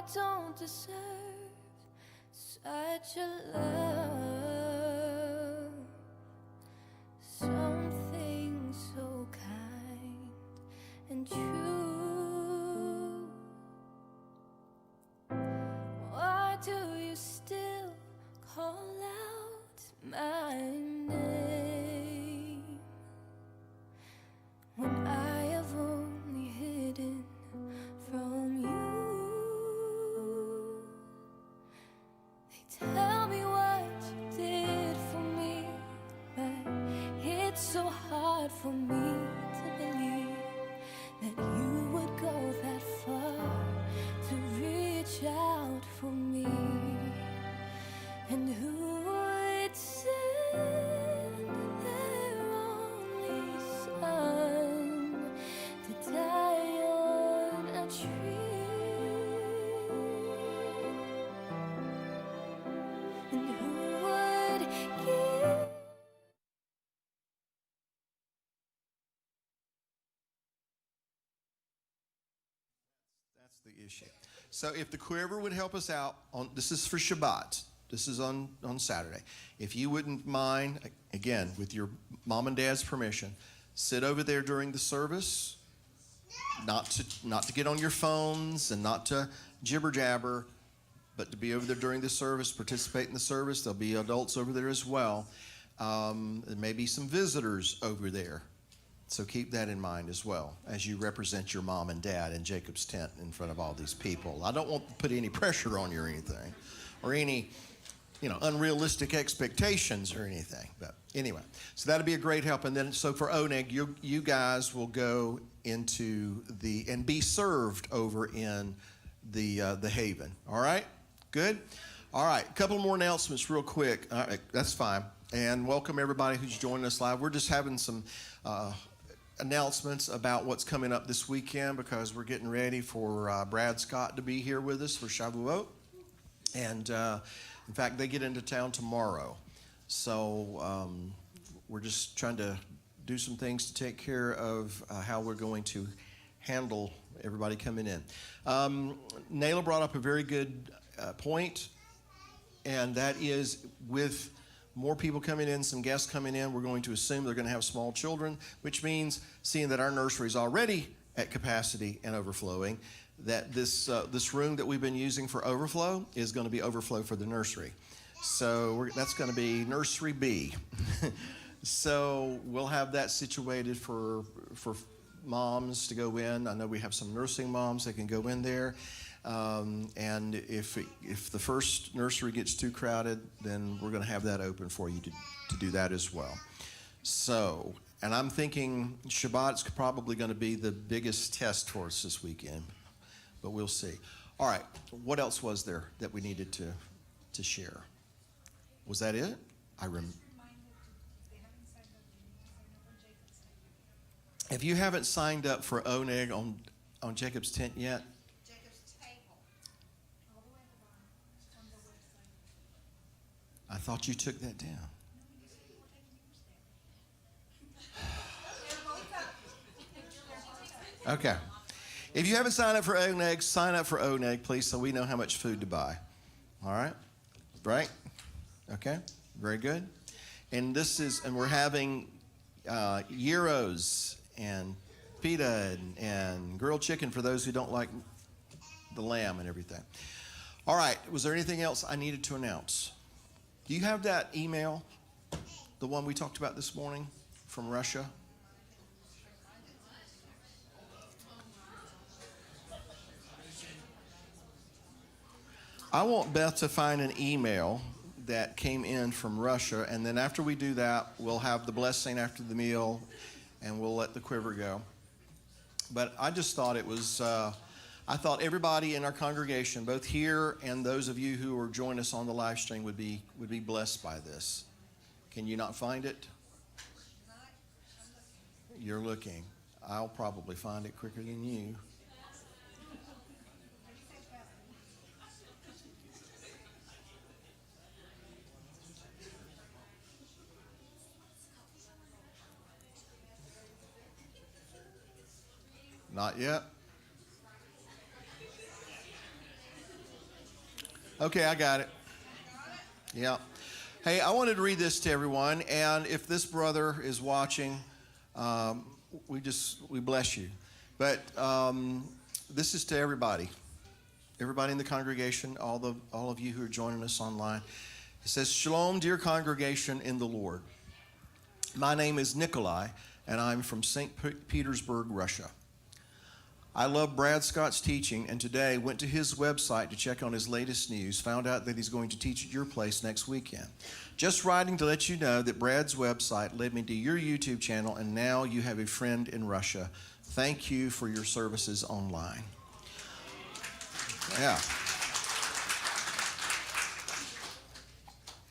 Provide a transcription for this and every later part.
I don't deserve such a love, something so kind and true. Why do you still call out my name when I have only hidden from you? They tell me what you did for me, but it's so hard for me to believe that you would go that far to reach out for me. And who would send their only son to die on a tree? And who would give? That's the issue. So if the quiver would help us out on, this is for Shabbat. This is on Saturday. If you wouldn't mind, again, with your mom and dad's permission, sit over there during the service, not to get on your phones and not to jibber jabber, but to be over there during the service, participate in the service. There'll be adults over there as well. There may be some visitors over there. So keep that in mind as well as you represent your mom and dad in Jacob's tent in front of all these people. I don't want to put any pressure on you or anything, or any unrealistic expectations or anything. But anyway, so that'll be a great help. And then, so for Oneg, you guys will go into and be served over in the Haven. All right? Good? All right, a couple more announcements real quick. All right, that's fine. And welcome everybody who's joining us live. We're just having some announcements about what's coming up this weekend because we're getting ready for Brad Scott to be here with us for Shavuot. And in fact, they get into town tomorrow. So we're just trying to do some things to take care of how we're going to handle everybody coming in. Nayla brought up a very good point, and that is with more people coming in, some guests coming in, we're going to assume they're going to have small children, which means, seeing that our nursery is already at capacity and overflowing, that this room that we've been using for overflow is going to be overflow for the nursery. So that's going to be Nursery B. So we'll have that situated for moms to go in. I know we have some nursing moms that can go in there. And if the first nursery gets too crowded, then we're going to have that open for you to do that as well. So, and I'm thinking Shabbat's probably going to be the biggest test for us this weekend, but we'll see. All right, what else was there that we needed to share? Was that it? If you haven't signed up for Oneg on Jacob's tent yet, I thought you took that down. Okay. If you haven't signed up for Oneg, sign up for Oneg, please, so we know how much food to buy. All right? Right? Okay. Very good. And we're having gyros and pita and grilled chicken for those who don't like the lamb and everything. All right. Was there anything else I needed to announce? Do you have that email, the one we talked about this morning from Russia? I want Beth to find an email that came in from Russia, and then after we do that, we'll have the blessing after the meal, and we'll let the quiver go. But I just thought it was, I thought everybody in our congregation, both here and those of you who are joining us on the live stream, would be blessed by this. Can you not find it? You're looking. I'll probably find it quicker than you. Not yet. Okay, I got it. Yeah. Hey, I wanted to read this to everyone, and if this brother is watching, we bless you. But this is to everybody in the congregation, all of you who are joining us online. It says, Shalom, dear congregation in the Lord. My name is Nikolai, and I'm from St. Petersburg, Russia. I love Brad Scott's teaching, and today went to his website to check on his latest news, found out that he's going to teach at your place next weekend. Just writing to let you know that Brad's website led me to your YouTube channel, and now you have a friend in Russia. Thank you for your services online. Yeah.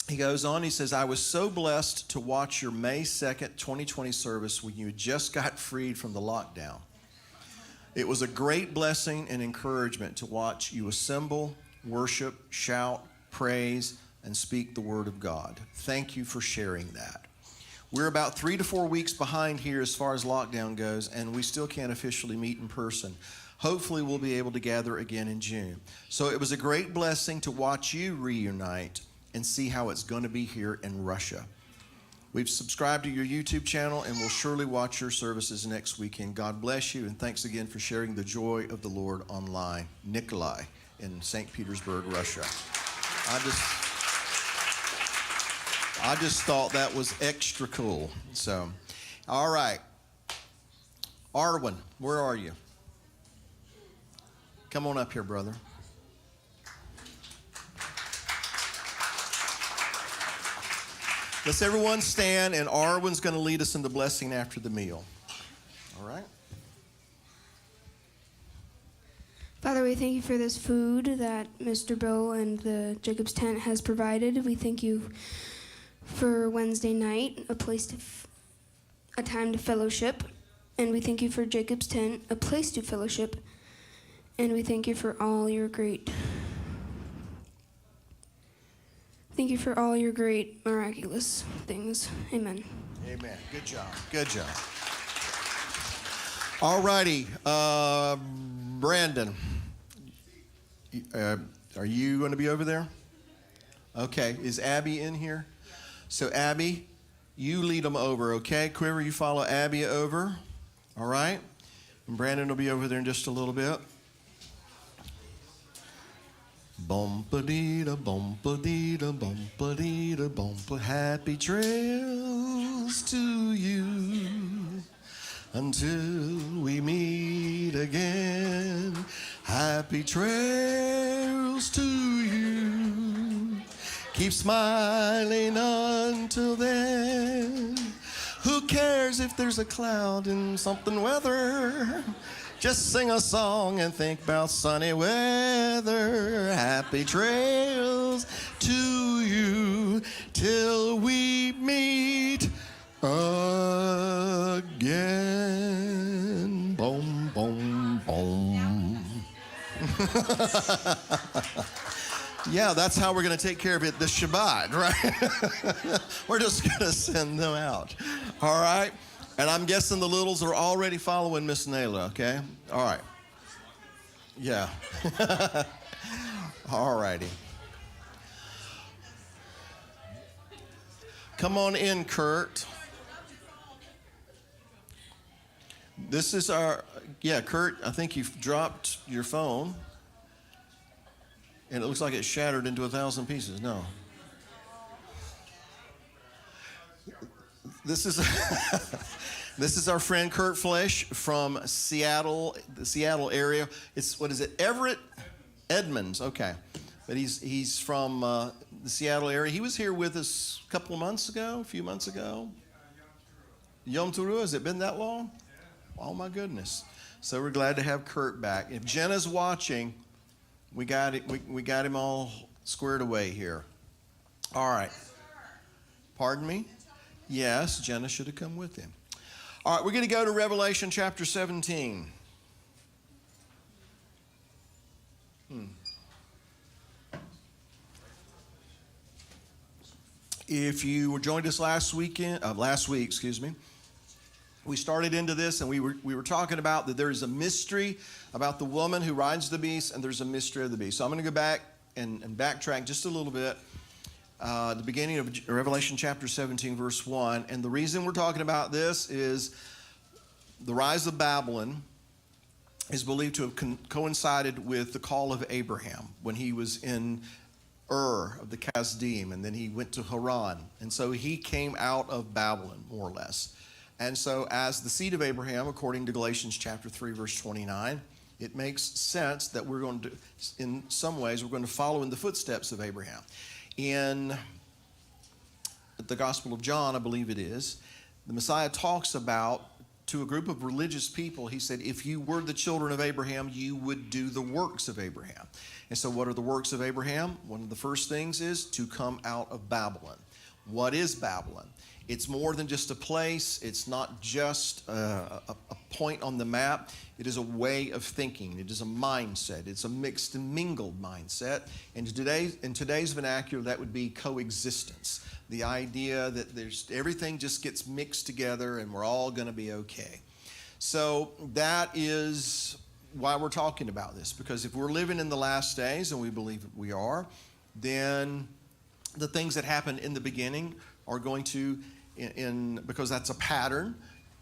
He goes on, he says, I was so blessed to watch your May 2nd, 2020 service when you just got freed from the lockdown. It was a great blessing and encouragement to watch you assemble, worship, shout, praise, and speak the word of God. Thank you for sharing that. We're about 3 to 4 weeks behind here as far as lockdown goes, and we still can't officially meet in person. Hopefully we'll be able to gather again in June. So it was a great blessing to watch you reunite and see how it's going to be here in Russia. We've subscribed to your YouTube channel, and we'll surely watch your services next weekend. God bless you, and thanks again for sharing the joy of the Lord online. Nikolai in St. Petersburg, Russia. I just thought that was extra cool. So, all right. Arwen, where are you? Come on up here, brother. Let's everyone stand, and Arwen's going to lead us in the blessing after the meal. All right? Father, we thank you for this food that Mr. Bill and the Jacob's Tent has provided. We thank you for Wednesday night, a time to fellowship. And we thank you for Jacob's Tent, a place to fellowship. And we thank you for all your great miraculous things. Amen. Amen. Good job. Good job. All righty. Brandon, are you going to be over there? Okay. Is Abby in here? So, Abby, you lead them over, okay? Quiver, you follow Abby over. All right? And Brandon will be over there in just a little bit. Bum-ba-dee-da, bum-ba-dee-da, bum-ba-dee-da, bum-ba. Happy trails to you until we meet again. Happy trails to you. Keep smiling until then. Who cares if there's a cloud in something weather? Just sing a song and think about sunny weather. Happy trails to you till we meet again. Boom, boom, boom. Yeah, that's how we're going to take care of it this Shabbat, right? We're just going to send them out. All right? And I'm guessing the littles are already following Miss Nayla, okay? All right. Yeah. All righty. Come on in, Kurt. This is our, Kurt, I think you've dropped your phone. And it looks like it shattered into 1,000 pieces. No. This is this is our friend Kurt Flesh from Seattle, the Seattle area. It's, what is it, Everett? Edmonds, okay. But he's from the Seattle area. He was here with us a few months ago. Yom Teruah, has it been that long? Oh my goodness. So we're glad to have Kurt back. If Jenna's watching, we got it. We got him all squared away here. All right. Pardon me? Yes, Jenna should have come with him. All right, we're going to go to Revelation chapter 17. If you joined us last week, we started into this, and we were talking about that there is a mystery about the woman who rides the beast, and there's a mystery of the beast. So I'm going to go back and backtrack just a little bit. The beginning of Revelation chapter 17, verse 1. And the reason we're talking about this is the rise of Babylon is believed to have coincided with the call of Abraham when he was in Ur of the Kasdim, and then he went to Haran. And so he came out of Babylon, more or less. And so as the seed of Abraham, according to Galatians chapter 3, verse 29, it makes sense that we're going to, in some ways, we're going to follow in the footsteps of Abraham. In the Gospel of John, I believe it is, the Messiah talks about, to a group of religious people, he said, if you were the children of Abraham, you would do the works of Abraham. And so what are the works of Abraham? One of the first things is to come out of Babylon. What is Babylon? It's more than just a place. It's not just a point on the map. It is a way of thinking. It is a mindset. It's a mixed and mingled mindset. And in today's vernacular, that would be coexistence. The idea that everything just gets mixed together and we're all going to be okay. So that is why we're talking about this. Because if we're living in the last days, and we believe that we are, then the things that happened in the beginning are going to, because that's a pattern,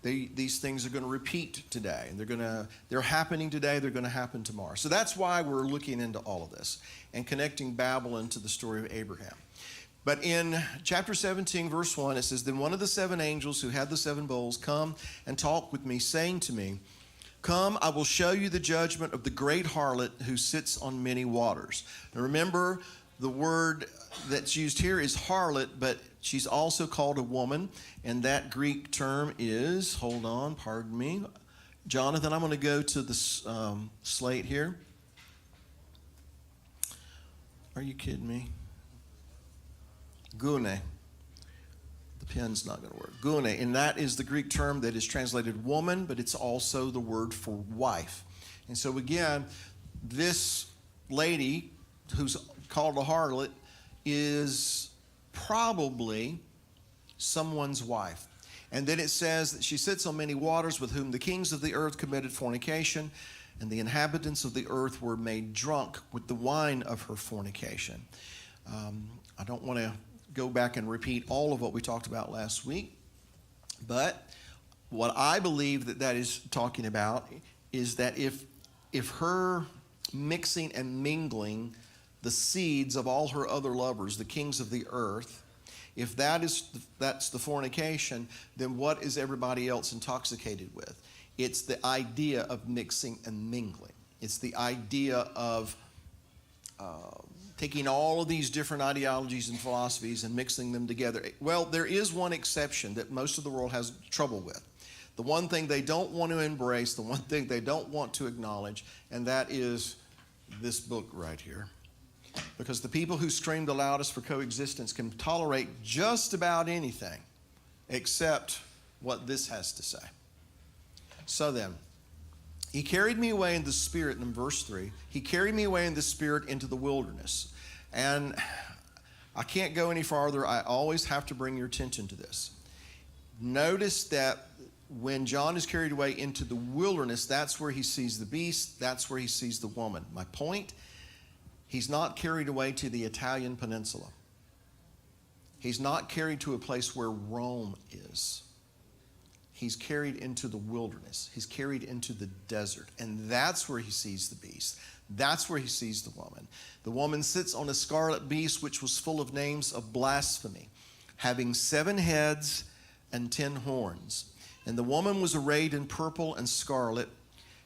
these things are going to repeat today. And they're happening today, they're going to happen tomorrow. So that's why we're looking into all of this and connecting Babylon to the story of Abraham. But in chapter 17, verse 1, it says, then one of the seven angels who had the seven bowls come and talked with me, saying to me, come, I will show you the judgment of the great harlot who sits on many waters. Now remember, the word that's used here is harlot, but she's also called a woman, and that Greek term is, hold on, pardon me, Jonathan, I'm going to go to the slate here. Are you kidding me? Gune. The pen's not going to work. Gune, and that is the Greek term that is translated woman, but it's also the word for wife. And so again, this lady who's called a harlot is probably someone's wife. And then it says that she sits on many waters, with whom the kings of the earth committed fornication, and the inhabitants of the earth were made drunk with the wine of her fornication. I don't want to go back and repeat all of what we talked about last week, but what I believe that is talking about is that if her mixing and mingling the seeds of all her other lovers, the kings of the earth, if that's the fornication, then what is everybody else intoxicated with? It's the idea of mixing and mingling. It's the idea of taking all of these different ideologies and philosophies and mixing them together. Well, there is one exception that most of the world has trouble with. The one thing they don't want to embrace, the one thing they don't want to acknowledge, and that is this book right here. Because the people who scream the loudest for coexistence can tolerate just about anything except what this has to say. So then, he carried me away in the spirit, in verse 3, he carried me away in the spirit into the wilderness. And I can't go any farther. I always have to bring your attention to this. Notice that when John is carried away into the wilderness, that's where he sees the beast, that's where he sees the woman. My point, he's not carried away to the Italian peninsula. He's not carried to a place where Rome is. He's carried into the wilderness. He's carried into the desert. And that's where he sees the beast. That's where he sees the woman. The woman sits on a scarlet beast, which was full of names of blasphemy, having 7 heads and 10 horns. And the woman was arrayed in purple and scarlet,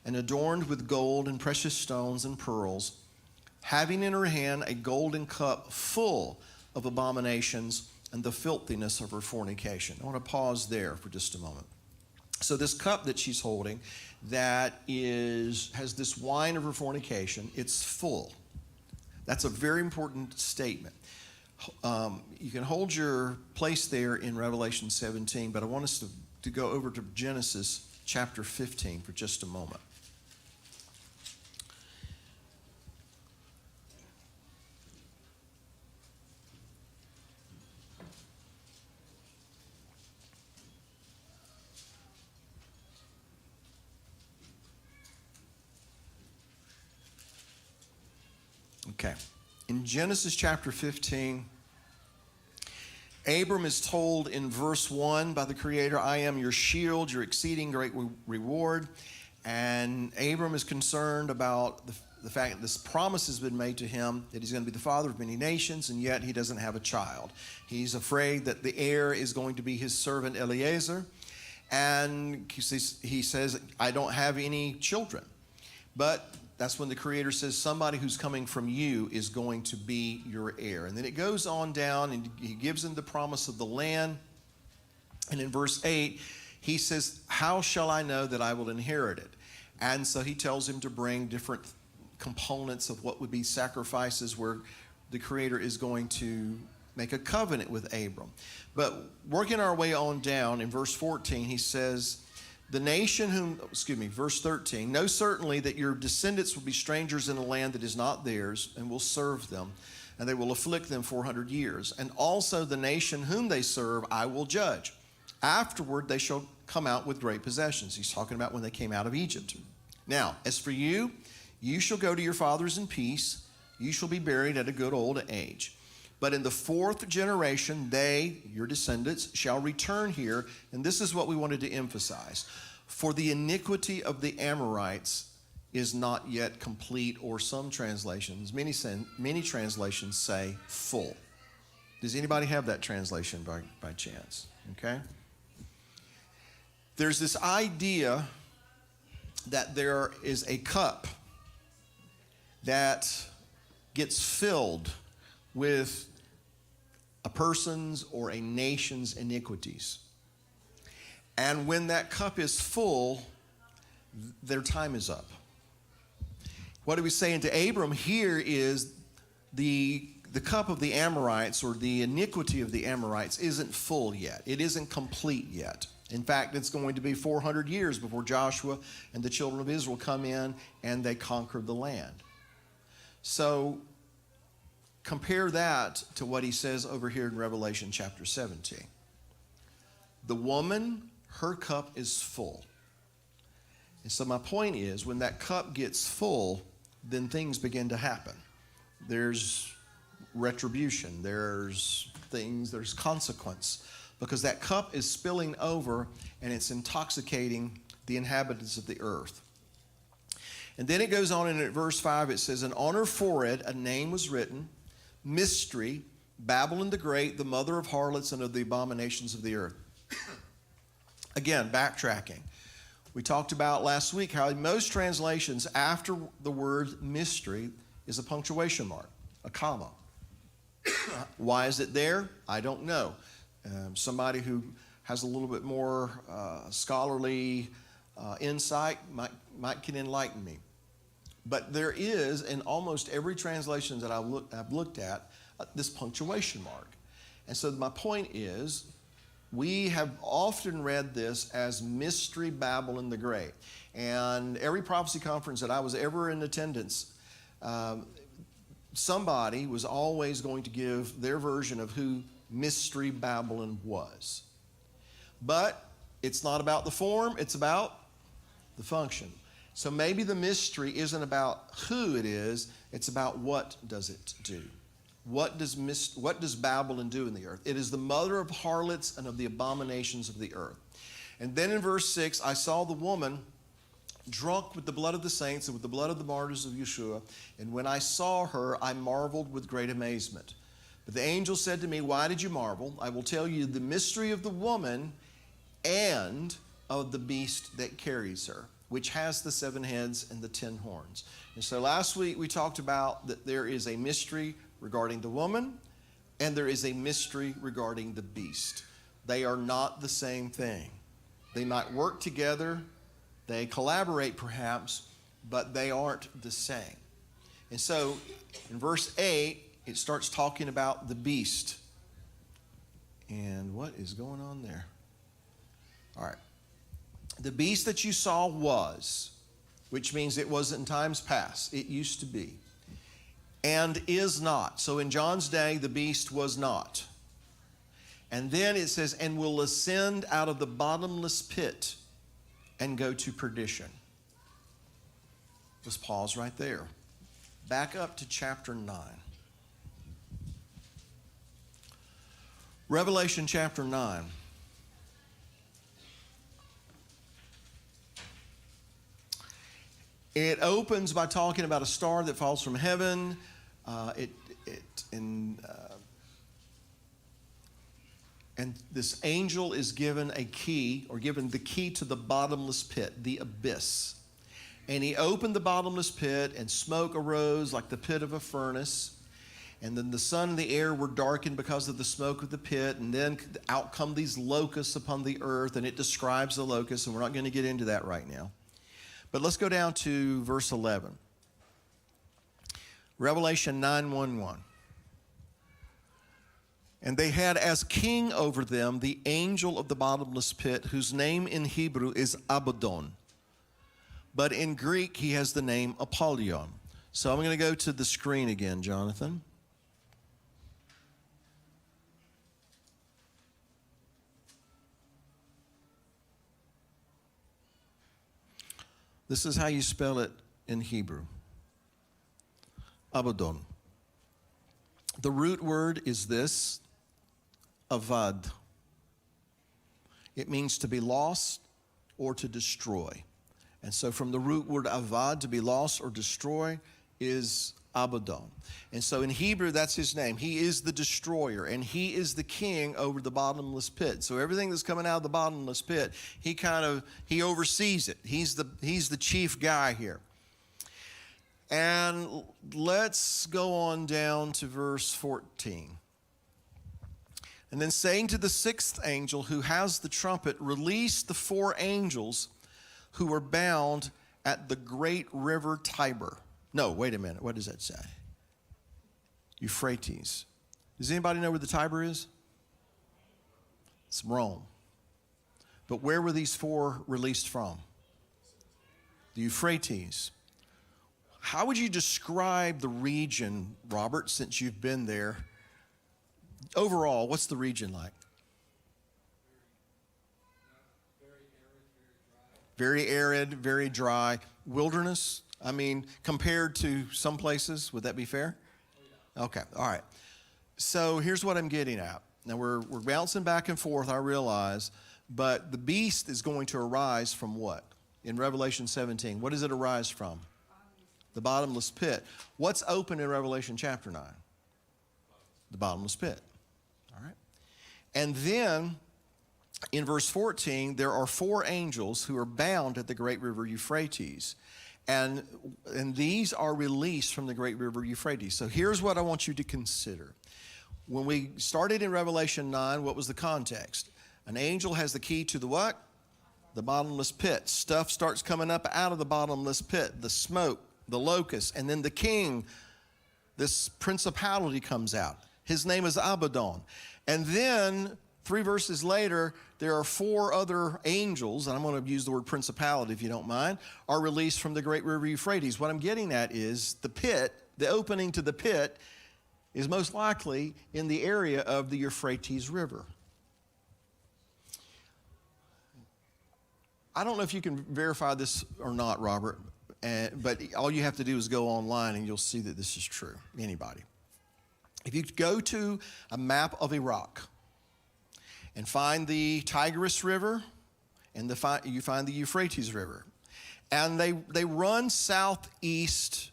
and adorned with gold and precious stones and pearls, having in her hand a golden cup full of abominations and the filthiness of her fornication. I want to pause there for just a moment. So this cup that she's holding that has this wine of her fornication, it's full. That's a very important statement. You can hold your place there in Revelation 17, but I want us to go over to Genesis chapter 15 for just a moment. Okay. In Genesis chapter 15, Abram is told in verse 1 by the Creator, I am your shield, your exceeding great reward. And Abram is concerned about the fact that this promise has been made to him that he's going to be the father of many nations, and yet he doesn't have a child. He's afraid that the heir is going to be his servant Eliezer. And he says, I don't have any children. But that's when the Creator says somebody who's coming from you is going to be your heir. And then it goes on down and he gives him the promise of the land. And in verse 8, he says, how shall I know that I will inherit it? And so he tells him to bring different components of what would be sacrifices where the Creator is going to make a covenant with Abram. But working our way on down in verse 14, he says, verse 13, know certainly that your descendants will be strangers in a land that is not theirs, and will serve them, and they will afflict them 400 years. And also the nation whom they serve I will judge. Afterward they shall come out with great possessions. He's talking about when they came out of Egypt. Now, as for you, you shall go to your fathers in peace. You shall be buried at a good old age. But in the fourth generation, they, your descendants, shall return here. And this is what we wanted to emphasize. For the iniquity of the Amorites is not yet complete, or some translations, many translations say full. Does anybody have that translation by chance? Okay. There's this idea that there is a cup that gets filled with a person's or a nation's iniquities. And when that cup is full, their time is up. What are we saying to Abram here is the cup of the Amorites, or the iniquity of the Amorites, isn't full yet. It isn't complete yet. In fact, it's going to be 400 years before Joshua and the children of Israel come in and they conquer the land. So compare that to what he says over here in Revelation chapter 17. The woman, her cup is full. And so my point is, when that cup gets full, then things begin to happen. There's retribution, there's consequence, because that cup is spilling over and it's intoxicating the inhabitants of the earth. And then it goes on in verse 5, it says, and on her forehead a name was written, Mystery, Babylon the Great, the mother of harlots and of the abominations of the earth. Again, backtracking. We talked about last week how in most translations, after the word mystery is a punctuation mark, a comma. Why is it there? I don't know. Somebody who has a little bit more scholarly insight can enlighten me. But there is, in almost every translation that I've looked at, this punctuation mark. And so my point is, we have often read this as Mystery Babylon the Great. And every prophecy conference that I was ever in attendance, somebody was always going to give their version of who Mystery Babylon was. But it's not about the form, it's about the function. So maybe the mystery isn't about who it is, it's about what does it do. What does Babylon do in the earth? It is the mother of harlots and of the abominations of the earth. And then in verse 6, I saw the woman drunk with the blood of the saints and with the blood of the martyrs of Yeshua. And when I saw her, I marveled with great amazement. But the angel said to me, why did you marvel? I will tell you the mystery of the woman and of the beast that carries her, which has the 7 heads and the 10 horns. And so last week we talked about that there is a mystery regarding the woman and there is a mystery regarding the beast. They are not the same thing. They might work together, they collaborate perhaps, but they aren't the same. And so in verse 8, it starts talking about the beast. And what is going on there? All right. The beast that you saw was, which means it was in times past. It used to be. And is not. So in John's day, the beast was not. And then it says, and will ascend out of the bottomless pit and go to perdition. Let's pause right there. Back up to chapter 9. Revelation chapter 9. It opens by talking about a star that falls from heaven. And this angel is given a key, or given the key to the bottomless pit, the abyss. And he opened the bottomless pit, and smoke arose like the pit of a furnace. And then the sun and the air were darkened because of the smoke of the pit. And then out come these locusts upon the earth, and it describes the locusts, and we're not going to get into that right now. But let's go down to verse 11. Revelation 9:1. And they had as king over them the angel of the bottomless pit, whose name in Hebrew is Abaddon. But in Greek, he has the name Apollyon. So I'm going to go to the screen again, Jonathan. This is how you spell it in Hebrew. Abaddon. The root word is this, avad. It means to be lost or to destroy. And so from the root word avad, to be lost or destroy, is Abaddon. And so in Hebrew, that's his name. He is the destroyer, and he is the king over the bottomless pit. So everything that's coming out of the bottomless pit, he oversees it. He's the chief guy here. And let's go on down to verse 14. And then saying to the sixth angel who has the trumpet, release the four angels who were bound at the great river Tiber. No, wait a minute. What does that say? Euphrates. Does anybody know where the Tiber is? It's Rome. But where were these four released from? The Euphrates. How would you describe the region, Robert, since you've been there? Overall, what's the region like? Very arid, very dry. Wilderness? I mean, compared to some places, would that be fair? Okay, all right. So here's what I'm getting at. Now, we're bouncing back and forth, I realize, but the beast is going to arise from what? In Revelation 17, what does it arise from? The bottomless pit. What's open in Revelation chapter 9? The bottomless pit. All right. And then in verse 14, there are four angels who are bound at the great river Euphrates. And these are released from the great river Euphrates. So here's what I want you to consider. When we started in Revelation 9, what was the context? An angel has the key to the what? The bottomless pit. Stuff starts coming up out of the bottomless pit. The smoke, the locusts, and then the king, this principality comes out. His name is Abaddon. And then 3 verses later, there are 4 other angels, and I'm going to use the word principality if you don't mind, are released from the great river Euphrates. What I'm getting at is the pit, the opening to the pit, is most likely in the area of the Euphrates River. I don't know if you can verify this or not, Robert, but all you have to do is go online and you'll see that this is true. Anybody. If you go to a map of Iraq and find the Tigris River and you find the Euphrates River, and they run southeast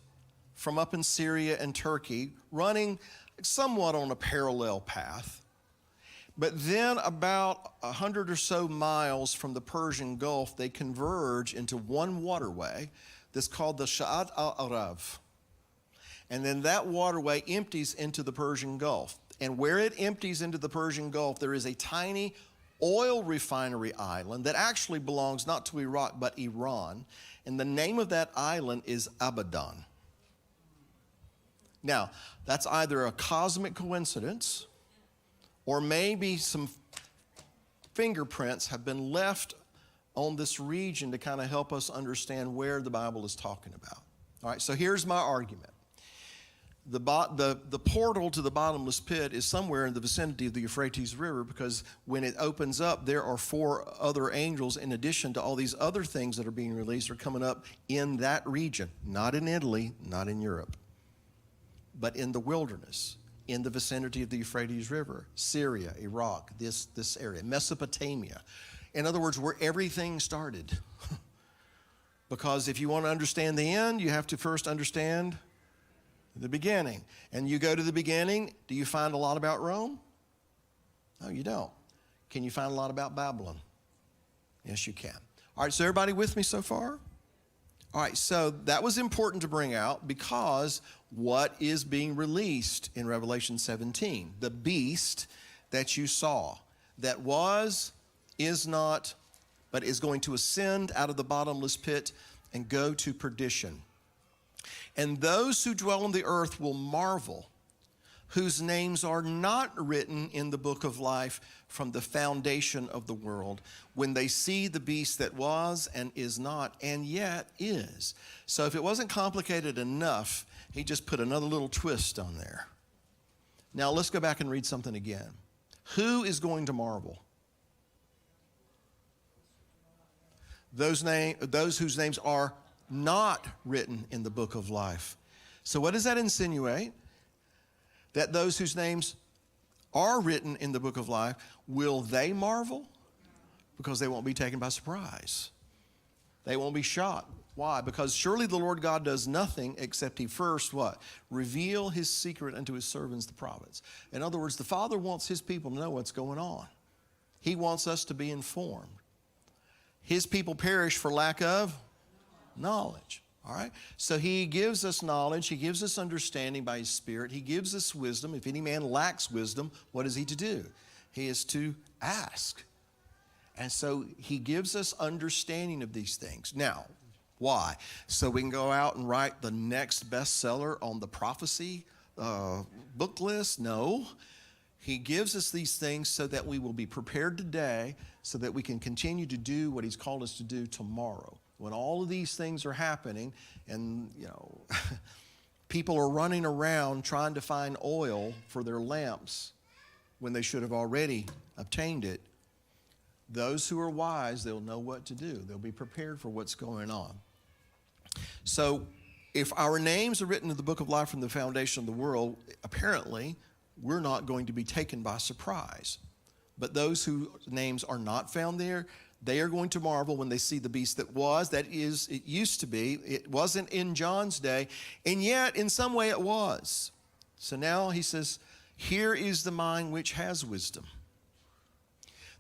from up in Syria and Turkey, running somewhat on a parallel path. But then about 100 or so miles from the Persian Gulf, they converge into one waterway that's called the Shavuot al-Arab. And then that waterway empties into the Persian Gulf. And where it empties into the Persian Gulf, there is a tiny oil refinery island that actually belongs not to Iraq, but Iran. And the name of that island is Abaddon. Now, that's either a cosmic coincidence or maybe some fingerprints have been left on this region to kind of help us understand where the Bible is talking about. All right, so here's my argument. The portal to the bottomless pit is somewhere in the vicinity of the Euphrates River, because when it opens up, there are 4 other angels in addition to all these other things that are being released are coming up in that region, not in Italy, not in Europe, but in the wilderness, in the vicinity of the Euphrates River, Syria, Iraq, this area, Mesopotamia. In other words, where everything started. Because if you want to understand the end, you have to first understand the beginning. And you go to the beginning, do you find a lot about Rome? No, you don't. Can you find a lot about Babylon? Yes, you can. All right, so everybody with me so far? All right, so that was important to bring out because what is being released in Revelation 17? The beast that you saw, that was, is not, but is going to ascend out of the bottomless pit and go to perdition. And those who dwell on the earth will marvel, whose names are not written in the book of life from the foundation of the world, when they see the beast that was and is not and yet is. So if it wasn't complicated enough, he just put another little twist on there. Now let's go back and read something again. Who is going to marvel? Those whose names are not written in the book of life. So what does that insinuate? That those whose names are written in the book of life, will they marvel? Because they won't be taken by surprise. They won't be shocked. Why? Because surely the Lord God does nothing except he first, what? Reveal his secret unto his servants, the prophets. In other words, the Father wants his people to know what's going on. He wants us to be informed. His people perish for lack of knowledge. All right? So he gives us knowledge. He gives us understanding by his Spirit. He gives us wisdom. If any man lacks wisdom, what is he to do? He is to ask. And so he gives us understanding of these things. Now, why? So we can go out and write the next bestseller on the prophecy book list? No. He gives us these things so that we will be prepared today so that we can continue to do what he's called us to do tomorrow. When all of these things are happening and, people are running around trying to find oil for their lamps when they should have already obtained it, those who are wise, they'll know what to do. They'll be prepared for what's going on. So if our names are written in the book of life from the foundation of the world, apparently we're not going to be taken by surprise. But those whose names are not found there, they are going to marvel when they see the beast that was, that is, it used to be. It wasn't in John's day, and yet in some way it was. So now he says, here is the mind which has wisdom.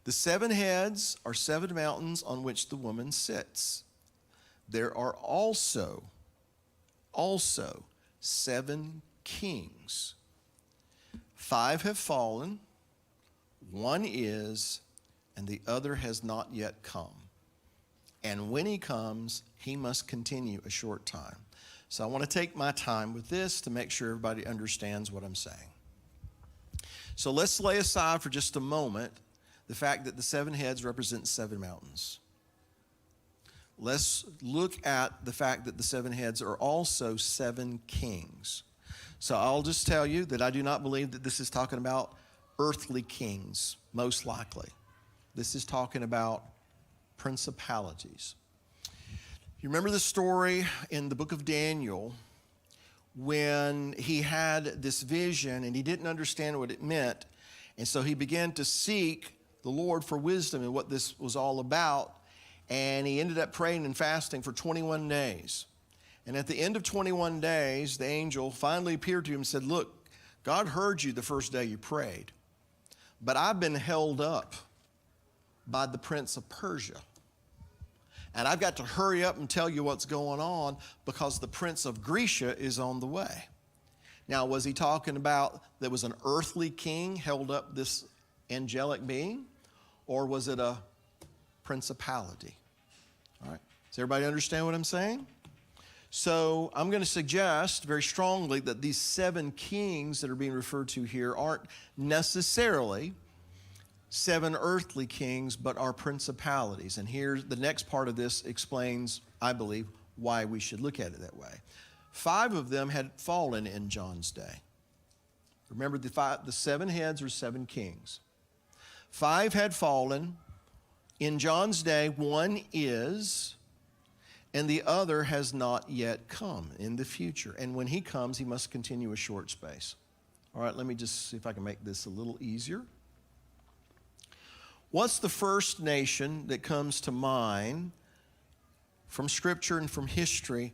The 7 heads are 7 mountains on which the woman sits. There are also 7 kings. 5 have fallen, 1 is, and the other has not yet come. And when he comes, he must continue a short time. So I want to take my time with this to make sure everybody understands what I'm saying. So let's lay aside for just a moment the fact that the 7 heads represent 7 mountains. Let's look at the fact that the 7 heads are also 7 kings. So I'll just tell you that I do not believe that this is talking about earthly kings, most likely. This is talking about principalities. You remember the story in the book of Daniel when he had this vision and he didn't understand what it meant, and so he began to seek the Lord for wisdom and what this was all about, and he ended up praying and fasting for 21 days. And at the end of 21 days, the angel finally appeared to him and said, look, God heard you the first day you prayed, but I've been held up by the prince of Persia. And I've got to hurry up and tell you what's going on because the prince of Grisha is on the way. Now, was he talking about there was an earthly king held up this angelic being? Or was it a principality? All right. Does everybody understand what I'm saying? So I'm going to suggest very strongly that these 7 kings that are being referred to here aren't necessarily 7 earthly kings, but are principalities. And here, the next part of this explains, I believe, why we should look at it that way. 5 of them had fallen in John's day. Remember, the 7 heads are 7 kings. 5 had fallen. In John's day, 1 is, and the other has not yet come in the future. And when he comes, he must continue a short space. All right, let me just see if I can make this a little easier. What's the first nation that comes to mind from Scripture and from history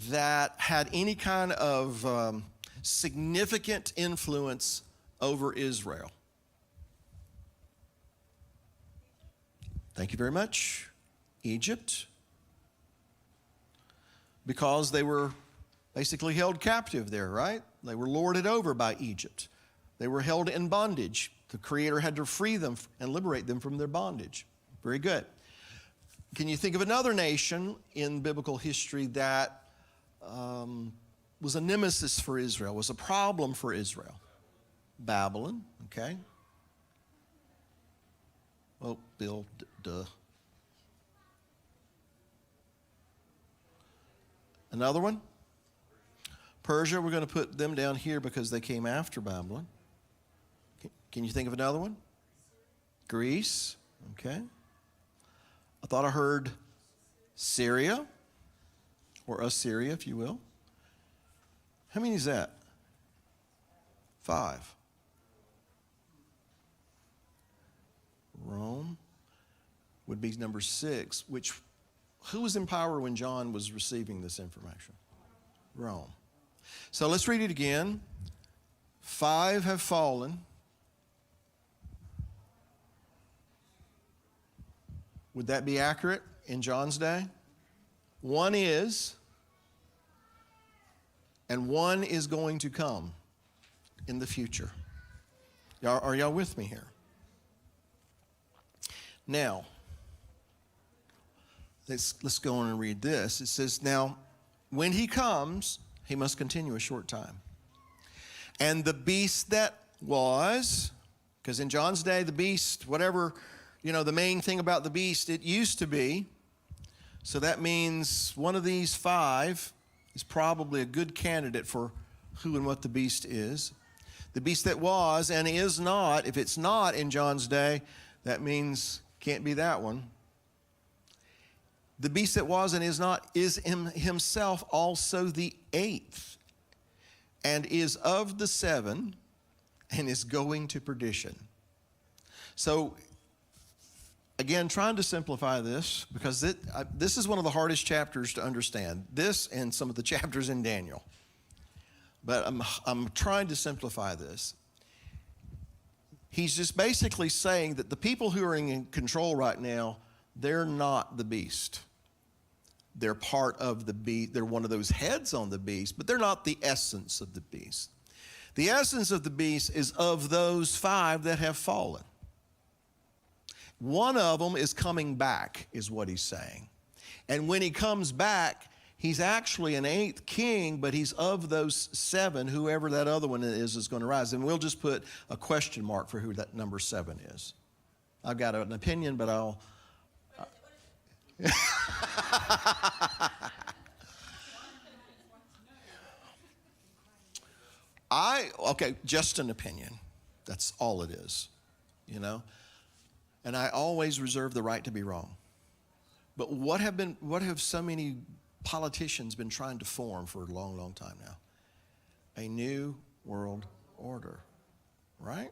that had any kind of significant influence over Israel? Thank you very much. Egypt. Because they were basically held captive there, right? They were lorded over by Egypt. They were held in bondage. The Creator had to free them and liberate them from their bondage. Very good. Can you think of another nation in biblical history that was a nemesis for Israel, was a problem for Israel? Babylon, okay. Oh, Bill, duh. Another one? Persia, we're going to put them down here because they came after Babylon. Can you think of another one? Greece, okay. I thought I heard Syria, or Assyria, if you will. How many is that? 5. Rome would be number 6, who was in power when John was receiving this information? Rome. So let's read it again. 5 have fallen. Would that be accurate in John's day? 1 is, and 1 is going to come in the future. Are y'all with me here? Now, let's go on and read this. It says, now, when he comes, he must continue a short time. And the beast that was, because in John's day, the beast, whatever, the main thing about the beast, it used to be. So that means one of these 5 is probably a good candidate for who and what the beast is. The beast that was and is not, if it's not in John's day, that means can't be that one. The beast that was and is not is himself also the 8th, and is of the 7, and is going to perdition. So, again, trying to simplify this, because this is one of the hardest chapters to understand. This and some of the chapters in Daniel. But I'm trying to simplify this. He's just basically saying that the people who are in control right now, they're not the beast. They're part of the beast. They're one of those heads on the beast, but they're not the essence of the beast. The essence of the beast is of those 5 that have fallen. One of them is coming back, is what he's saying. And when he comes back, he's actually an 8th king, but he's of those 7, whoever that other one is going to rise. And we'll just put a question mark for who that number 7 is. I've got an opinion, but I'll... Okay, just an opinion. That's all it is, And I always reserve the right to be wrong. But what have so many politicians been trying to form for a long, long time now? A new world order, right?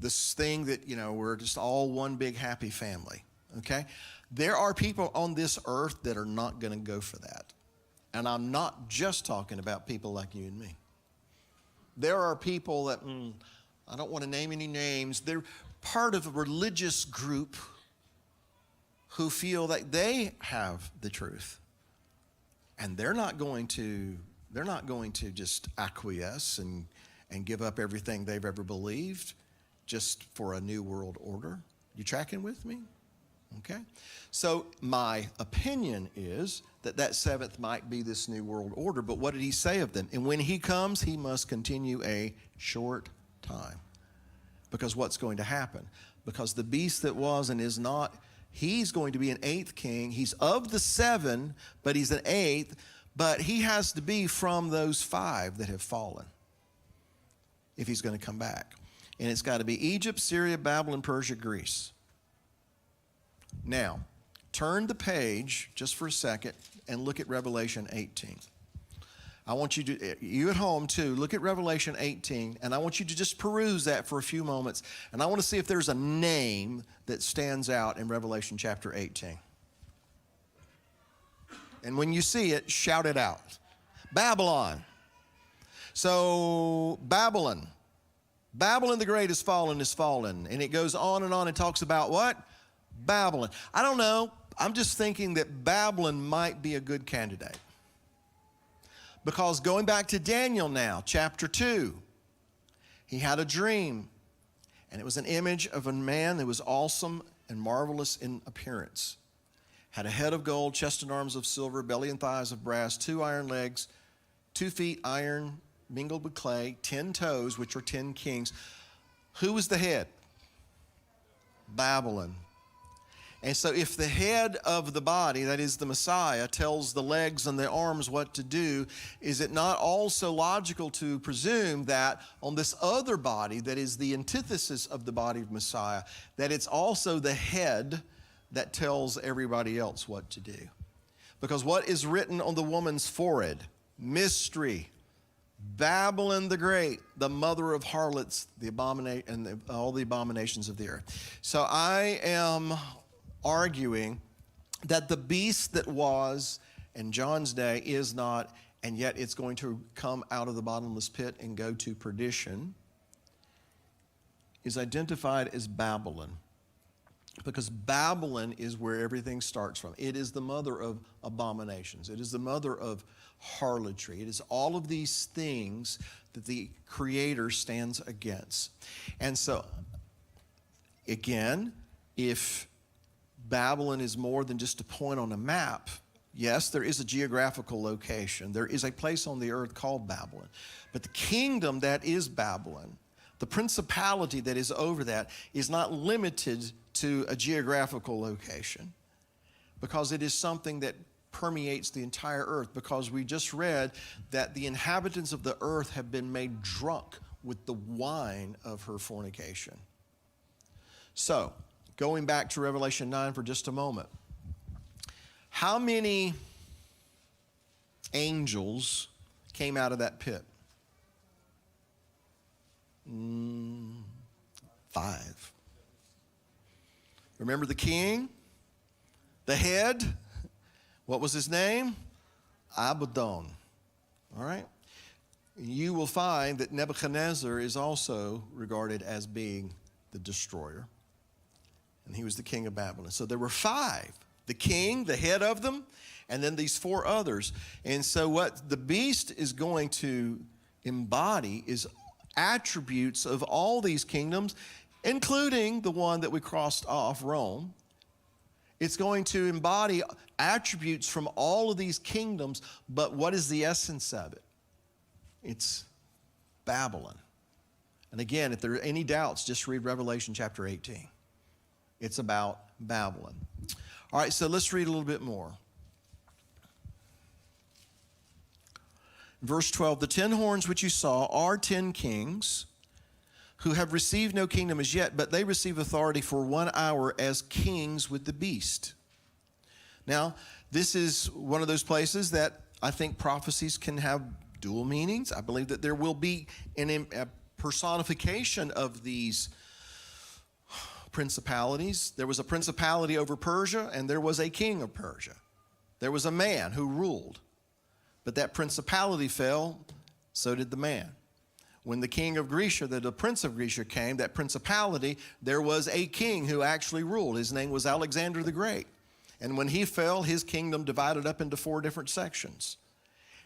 This thing that, we're just all one big happy family, okay? There are people on this earth that are not going to go for that. And I'm not just talking about people like you and me. There are people that, I don't want to name any names, they're part of a religious group who feel that they have the truth. And they're not going to just acquiesce and give up everything they've ever believed just for a new world order. You tracking with me? Okay. So my opinion is that 7th might be this new world order, but what did he say of them? And when he comes, he must continue a short time. Because what's going to happen? Because the beast that was and is not, he's going to be an 8th king. He's of the 7, but he's an 8th, but he has to be from those 5 that have fallen if he's going to come back. And it's got to be Egypt, Syria, Babylon, Persia, Greece. Now, turn the page just for a second and look at Revelation 18. I want you to, you at home too, look at Revelation 18, and I want you to just peruse that for a few moments. And I want to see if there's a name that stands out in Revelation chapter 18. And when you see it, shout it out. Babylon. So, Babylon the Great is fallen. And it goes on and talks about what? Babylon. I don't know. I'm just thinking that Babylon might be a good candidate. Because going back to Daniel now, chapter 2, he had a dream. And it was an image of a man that was awesome and marvelous in appearance. Had a head of gold, chest and arms of silver, belly and thighs of brass, 2 iron legs, 2 feet iron mingled with clay, 10 toes, which are 10 kings. Who was the head? Babylon. And so if the head of the body, that is the Messiah, tells the legs and the arms what to do, is it not also logical to presume that on this other body, that is the antithesis of the body of Messiah, that it's also the head that tells everybody else what to do? Because what is written on the woman's forehead? Mystery. Babylon the Great, the mother of harlots, the abominate, and all the abominations of the earth. So I am arguing that the beast that was in John's day is not, and yet it's going to come out of the bottomless pit and go to perdition, is identified as Babylon. Because Babylon is where everything starts from. It is the mother of abominations. It is the mother of harlotry. It is all of these things that the Creator stands against. And so, again, if Babylon is more than just a point on a map, yes, there is a geographical location. There is a place on the earth called Babylon. But the kingdom that is Babylon, the principality that is over that, is not limited to a geographical location, because it is something that permeates the entire earth, because we just read that the inhabitants of the earth have been made drunk with the wine of her fornication. So, going back to Revelation 9 for just a moment, how many angels came out of that pit? 5. Remember the king, the head? What was his name? Abaddon. All right? You will find that Nebuchadnezzar is also regarded as being the destroyer. And he was the king of Babylon. So there were 5. The king, the head of them, and then these 4 others. And so what the beast is going to embody is attributes of all these kingdoms, including the one that we crossed off, Rome. It's going to embody attributes from all of these kingdoms, but what is the essence of it? It's Babylon. And again, if there are any doubts, just read Revelation chapter 18. It's about Babylon. All right, so let's read a little bit more. Verse 12, the 10 horns which you saw are 10 kings who have received no kingdom as yet, but they receive authority for 1 hour as kings with the beast. Now, this is one of those places that I think prophecies can have dual meanings. I believe that there will be a personification of these principalities. There was a principality over Persia, and there was a king of Persia. There was a man who ruled. But that principality fell, so did the man. When the king of Grisha, the prince of Grisha came, that principality, there was a king who actually ruled. His name was Alexander the Great. And when he fell, his kingdom divided up into 4 different sections.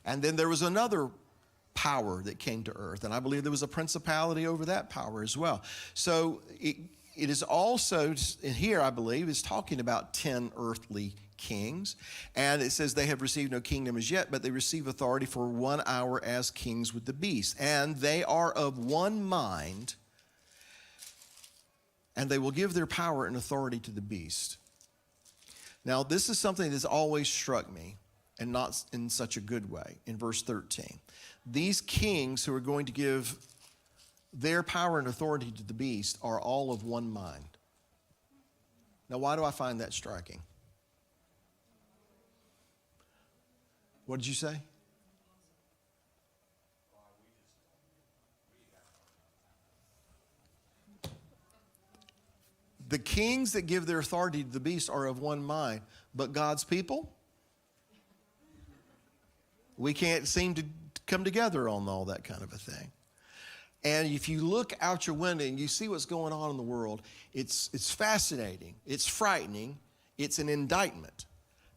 And then there was another power that came to earth. And I believe there was a principality over that power as well. So it is also, here I believe, is talking about 10 earthly kings. And it says they have received no kingdom as yet, but they receive authority for 1 hour as kings with the beast. And they are of one mind, and they will give their power and authority to the beast. Now, this is something that's always struck me, and not in such a good way, in verse 13. These kings who are going to give their power and authority to the beast are all of one mind. Now, why do I find that striking? What did you say? The kings that give their authority to the beast are of one mind, but God's people, we can't seem to come together on all that kind of a thing. And if you look out your window and you see what's going on in the world, it's fascinating, it's frightening, it's an indictment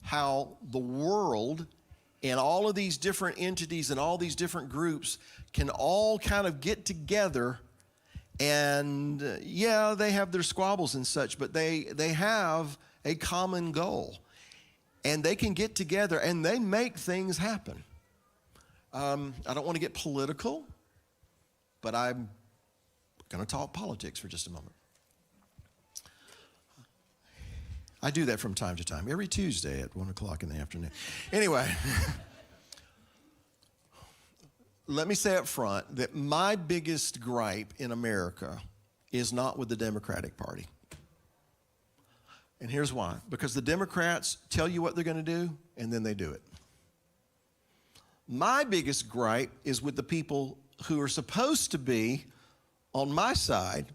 how the world and all of these different entities and all these different groups can all kind of get together. And yeah, they have their squabbles and such, but they have a common goal. And they can get together and they make things happen. I don't want to get political, but I'm going to talk politics for just a moment. I do that from time to time, every Tuesday at 1 o'clock in the afternoon. Anyway, let me say up front that my biggest gripe in America is not with the Democratic Party. And here's why. Because the Democrats tell you what they're going to do, and then they do it. My biggest gripe is with the people who are supposed to be on my side,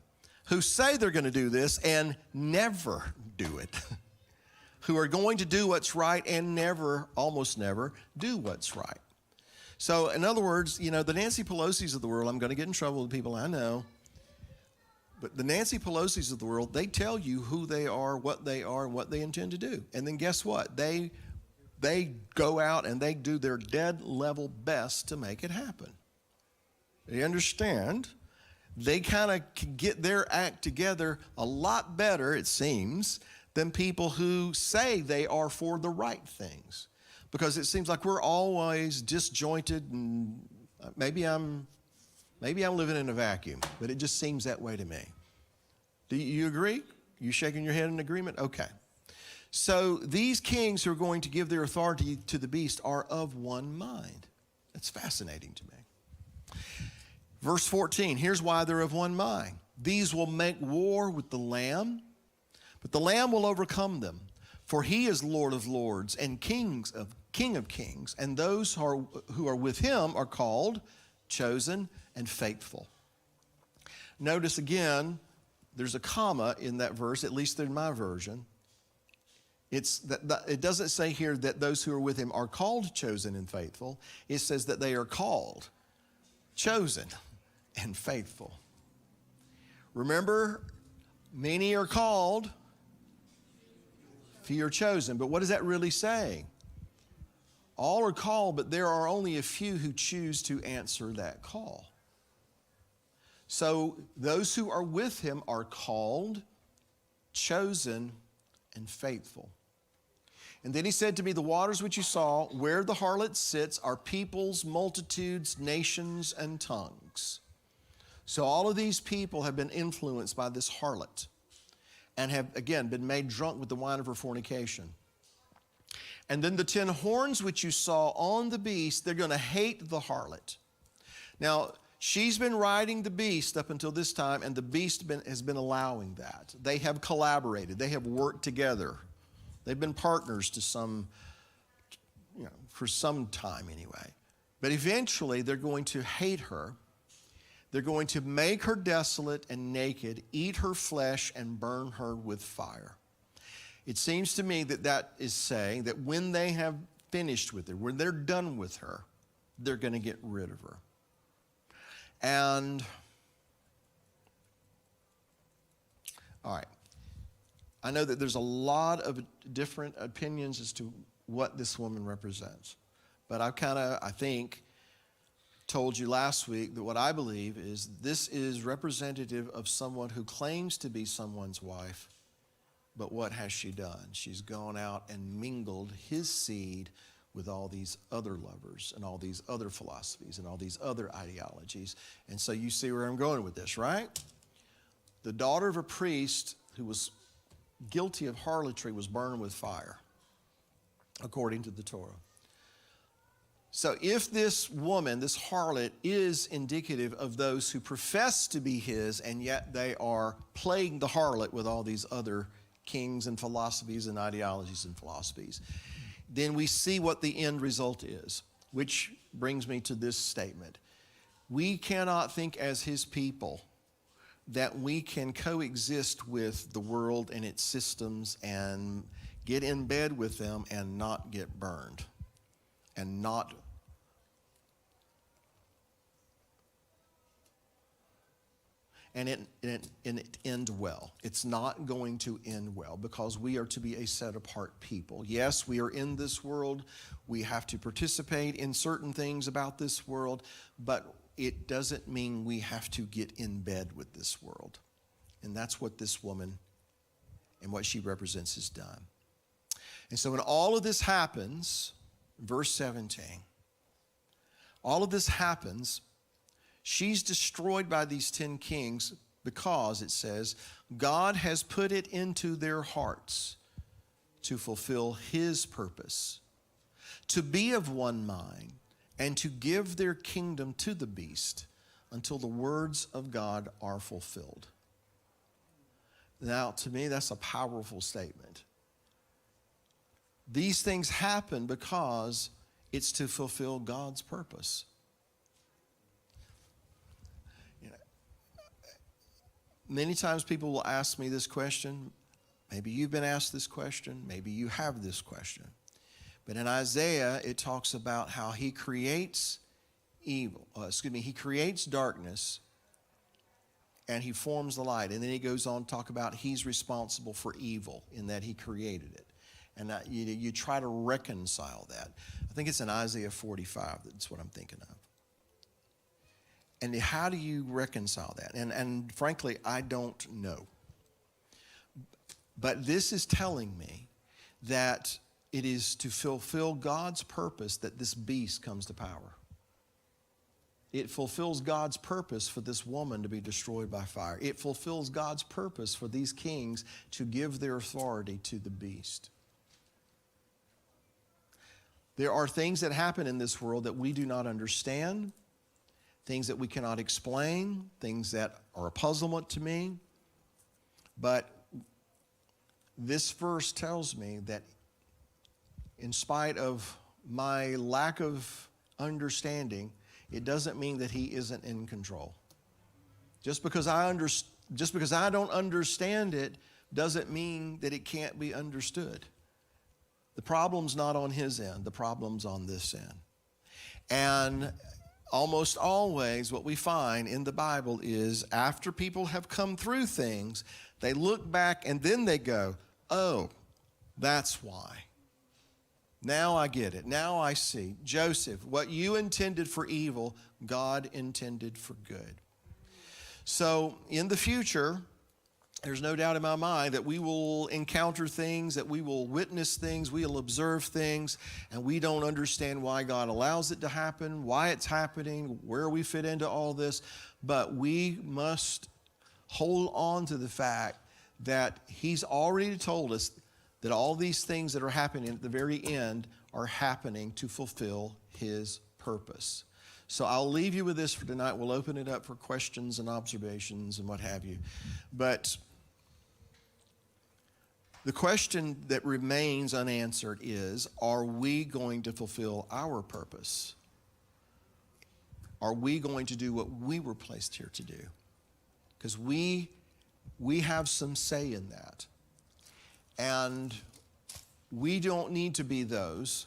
who say they're going to do this and never do it, who are going to do what's right and never, almost never, do what's right. So, in other words, the Nancy Pelosi's of the world, I'm going to get in trouble with people I know, but the Nancy Pelosi's of the world, they tell you who they are, and what they intend to do. And then guess what? They go out and they do their dead level best to make it happen. You understand? They kind of can get their act together a lot better, it seems, than people who say they are for the right things. Because it seems like we're always disjointed, and maybe I'm living in a vacuum, but it just seems that way to me. Do you agree? You shaking your head in agreement? Okay. So these kings who are going to give their authority to the beast are of one mind. That's fascinating to me. Verse 14, here's why they're of one mind. These will make war with the Lamb, but the Lamb will overcome them. For he is Lord of lords and King of kings, and those who are with him are called, chosen, and faithful. Notice again, there's a comma in that verse, at least in my version. It doesn't say here that those who are with him are called, chosen, and faithful. It says that they are called, chosen, and faithful. Remember, many are called, few are chosen. But what does that really say? All are called, but there are only a few who choose to answer that call. So those who are with him are called, chosen, and faithful. And then he said to me, the waters which you saw, where the harlot sits, are peoples, multitudes, nations, and tongues. So all of these people have been influenced by this harlot and have, again, been made drunk with the wine of her fornication. And then the 10 horns which you saw on the beast, they're going to hate the harlot. Now, she's been riding the beast up until this time, and the beast has been allowing that. They have collaborated. They have worked together. They've been partners to for some time anyway. But eventually, they're going to hate her. They're going to make her desolate and naked, eat her flesh, and burn her with fire. It seems to me that is saying that when they have finished with her, when they're done with her, they're going to get rid of her. And, all right, I know that there's a lot of different opinions as to what this woman represents. But I think, told you last week that what I believe is this is representative of someone who claims to be someone's wife, but what has she done? She's gone out and mingled his seed with all these other lovers and all these other philosophies and all these other ideologies. And so you see where I'm going with this, right? The daughter of a priest who was guilty of harlotry was burned with fire, according to the Torah. So if this woman, this harlot, is indicative of those who profess to be his, and yet they are playing the harlot with all these other kings and philosophies and ideologies and philosophies, then we see what the end result is, which brings me to this statement. We cannot think as his people that we can coexist with the world and its systems and get in bed with them and not get burned and not and it end well. It's not going to end well because we are to be a set-apart people. Yes, we are in this world. We have to participate in certain things about this world, but it doesn't mean we have to get in bed with this world. And that's what this woman and what she represents has done. And so when all of this happens, verse 17, all of this happens, she's destroyed by these 10 kings because, it says, God has put it into their hearts to fulfill his purpose, to be of one mind, and to give their kingdom to the beast until the words of God are fulfilled. Now, to me, that's a powerful statement. These things happen because it's to fulfill God's purpose. Many times people will ask me this question. Maybe you've been asked this question. Maybe you have this question. But in Isaiah, it talks about how he creates he creates darkness and he forms the light. And then he goes on to talk about he's responsible for evil in that he created it. And you try to reconcile that. I think it's in Isaiah 45. That's what I'm thinking of. And how do you reconcile that? And frankly, I don't know. But this is telling me that it is to fulfill God's purpose that this beast comes to power. It fulfills God's purpose for this woman to be destroyed by fire. It fulfills God's purpose for these kings to give their authority to the beast. There are things that happen in this world that we do not understand, things that we cannot explain, things that are a puzzlement to me. But this verse tells me that in spite of my lack of understanding, it doesn't mean that he isn't in control. Just because I don't understand it doesn't mean that it can't be understood. The problem's not on his end. The problem's on this end. And almost always what we find in the Bible is after people have come through things, they look back and then they go, oh, that's why. Now I get it. Now I see. Joseph, what you intended for evil, God intended for good. So in the future, there's no doubt in my mind that we will encounter things, that we will witness things, we will observe things, and we don't understand why God allows it to happen, why it's happening, where we fit into all this. But we must hold on to the fact that he's already told us that all these things that are happening at the very end are happening to fulfill his purpose. So I'll leave you with this for tonight. We'll open it up for questions and observations and what have you. But the question that remains unanswered is, are we going to fulfill our purpose? Are we going to do what we were placed here to do? Because we have some say in that. And we don't need to be those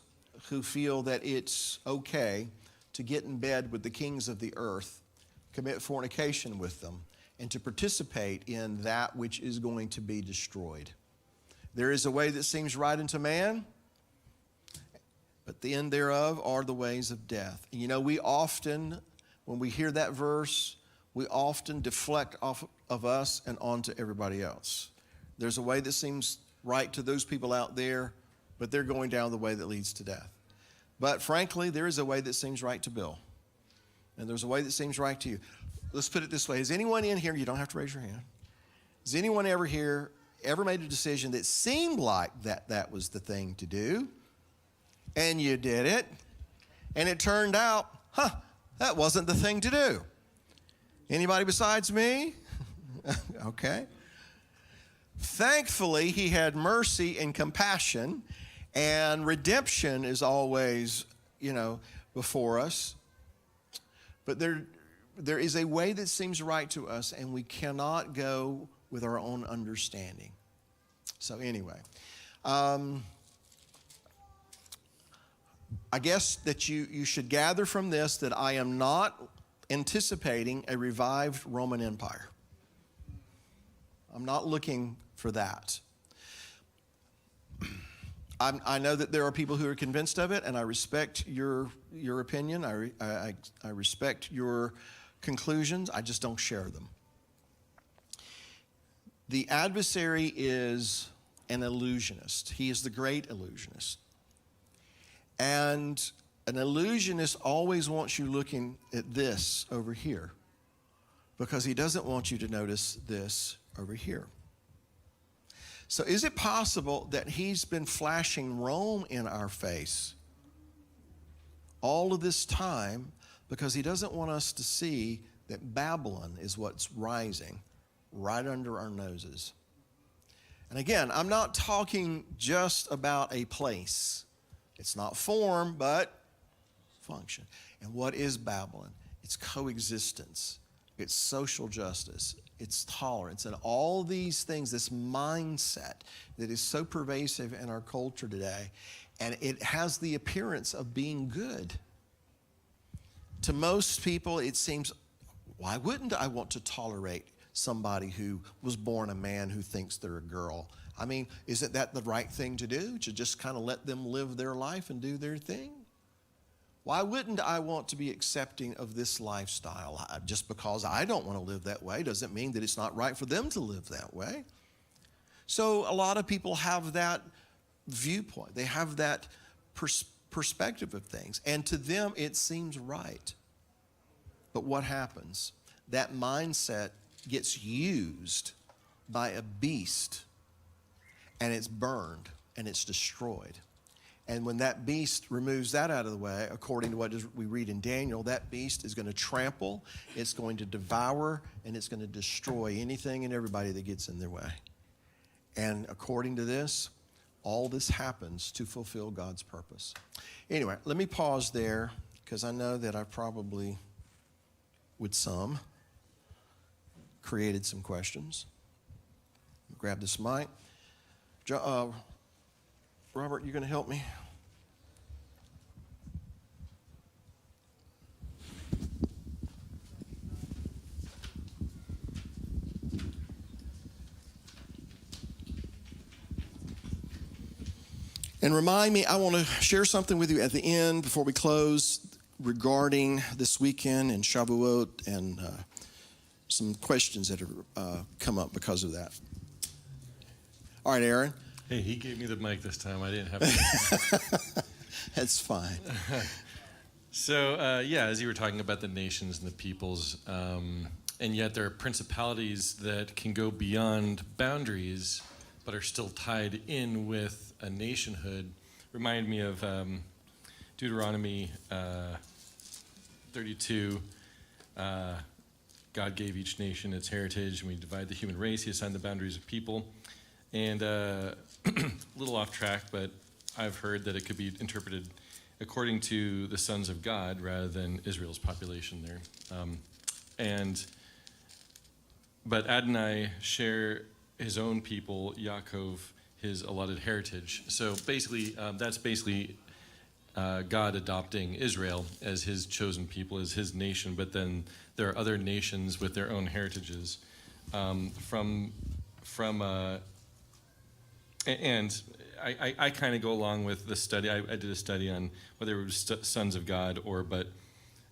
who feel that it's okay to get in bed with the kings of the earth, commit fornication with them, and to participate in that which is going to be destroyed. There is a way that seems right unto man, but the end thereof are the ways of death. And you know, we often, when we hear that verse, we often deflect off of us and onto everybody else. There's a way that seems right to those people out there, but they're going down the way that leads to death. But frankly, there is a way that seems right to Bill. And there's a way that seems right to you. Let's put it this way. Has anyone in here, you don't have to raise your hand, has anyone ever here ever made a decision that seemed like that was the thing to do, and you did it, and it turned out, that wasn't the thing to do? Anybody besides me? Okay. Thankfully, he had mercy and compassion, and redemption is always, before us. But there is a way that seems right to us, and we cannot go with our own understanding. So anyway, I guess that you should gather from this that I am not anticipating a revived Roman Empire. I'm not looking for that. I know that there are people who are convinced of it, and I respect your opinion. I respect your conclusions. I just don't share them. The adversary is an illusionist. He is the great illusionist. And an illusionist always wants you looking at this over here because he doesn't want you to notice this over here. So is it possible that he's been flashing Rome in our face all of this time because he doesn't want us to see that Babylon is what's rising right under our noses? And again, I'm not talking just about a place. It's not form, but function. And what is Babylon? It's coexistence. It's social justice. It's tolerance. And all these things, this mindset that is so pervasive in our culture today, and it has the appearance of being good. To most people, it seems, why wouldn't I want to tolerate somebody who was born a man who thinks they're a girl? I mean, isn't that the right thing to do? To just kind of let them live their life and do their thing? Why wouldn't I want to be accepting of this lifestyle? Just because I don't want to live that way doesn't mean that it's not right for them to live that way. So a lot of people have that viewpoint. They have that perspective of things. And to them, it seems right. But what happens? That mindset gets used by a beast, and it's burned, and it's destroyed. And when that beast removes that out of the way, according to what we read in Daniel, that beast is going to trample, it's going to devour, and it's going to destroy anything and everybody that gets in their way. And according to this, all this happens to fulfill God's purpose. Anyway, let me pause there, because I know that I probably, with some, created some questions. Grab this mic. Robert, you going to help me? And remind me, I want to share something with you at the end before we close regarding this weekend and Shavuot and some questions that have come up because of that. All right, Aaron. Hey, he gave me the mic this time. I didn't have to. That's fine. So, as you were talking about the nations and the peoples, and yet there are principalities that can go beyond boundaries, but are still tied in with a nationhood. Remind me of Deuteronomy 32. God gave each nation its heritage, and we divide the human race. He assigned the boundaries of people. And a little off track, but I've heard that it could be interpreted according to the sons of God rather than Israel's population there. But Adonai share his own people, Yaakov, his allotted heritage. So basically, that's basically God adopting Israel as his chosen people, as his nation. But then there are other nations with their own heritages. And I kind of go along with the study. I did a study on whether it was sons of God but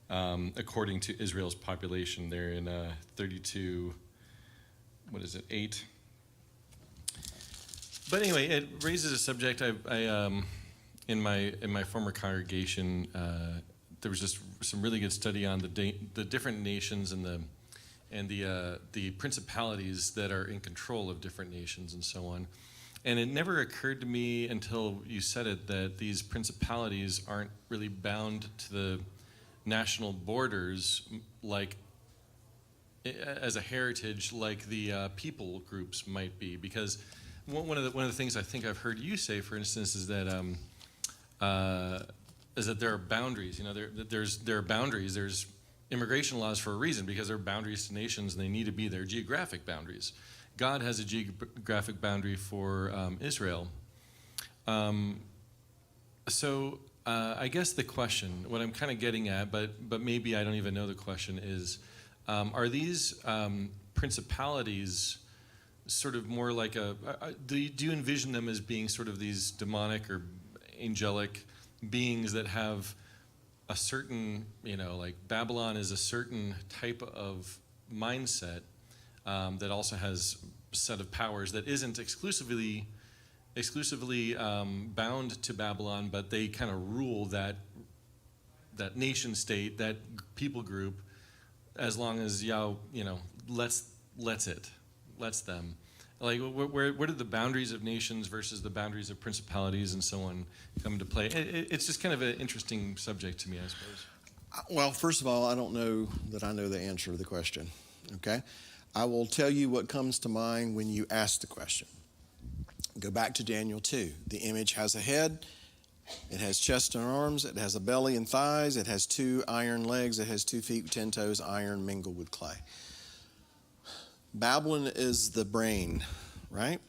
according to Israel's population there in 32, 8? But anyway, it raises a subject. In my former congregation, there was just some really good study on the different nations and the principalities that are in control of different nations and so on. And it never occurred to me until you said it that these principalities aren't really bound to the national borders like as a heritage like the people groups might be. Because one of the things I think I've heard you say, for instance, is that there are boundaries. You know, there are boundaries. There's immigration laws for a reason, because they're boundaries to nations and they need to be their geographic boundaries. God has a geographic boundary for Israel. So I guess the question, what I'm kind of getting at, but maybe I don't even know the question, is are these principalities sort of more like do you envision them as being sort of these demonic or angelic beings that have a certain, like Babylon is a certain type of mindset that also has a set of powers that isn't exclusively bound to Babylon, but they kind of rule that nation state, that people group, as long as Yah, lets them. Like, where do the boundaries of nations versus the boundaries of principalities and so on come into play? It's just kind of an interesting subject to me, I suppose. Well, first of all, I don't know that I know the answer to the question, okay? I will tell you what comes to mind when you ask the question. Go back to Daniel 2. The image has a head, it has chest and arms, it has a belly and thighs, it has 2 iron legs, it has 2 feet, 10 toes, iron mingled with clay. Babylon is the brain, right?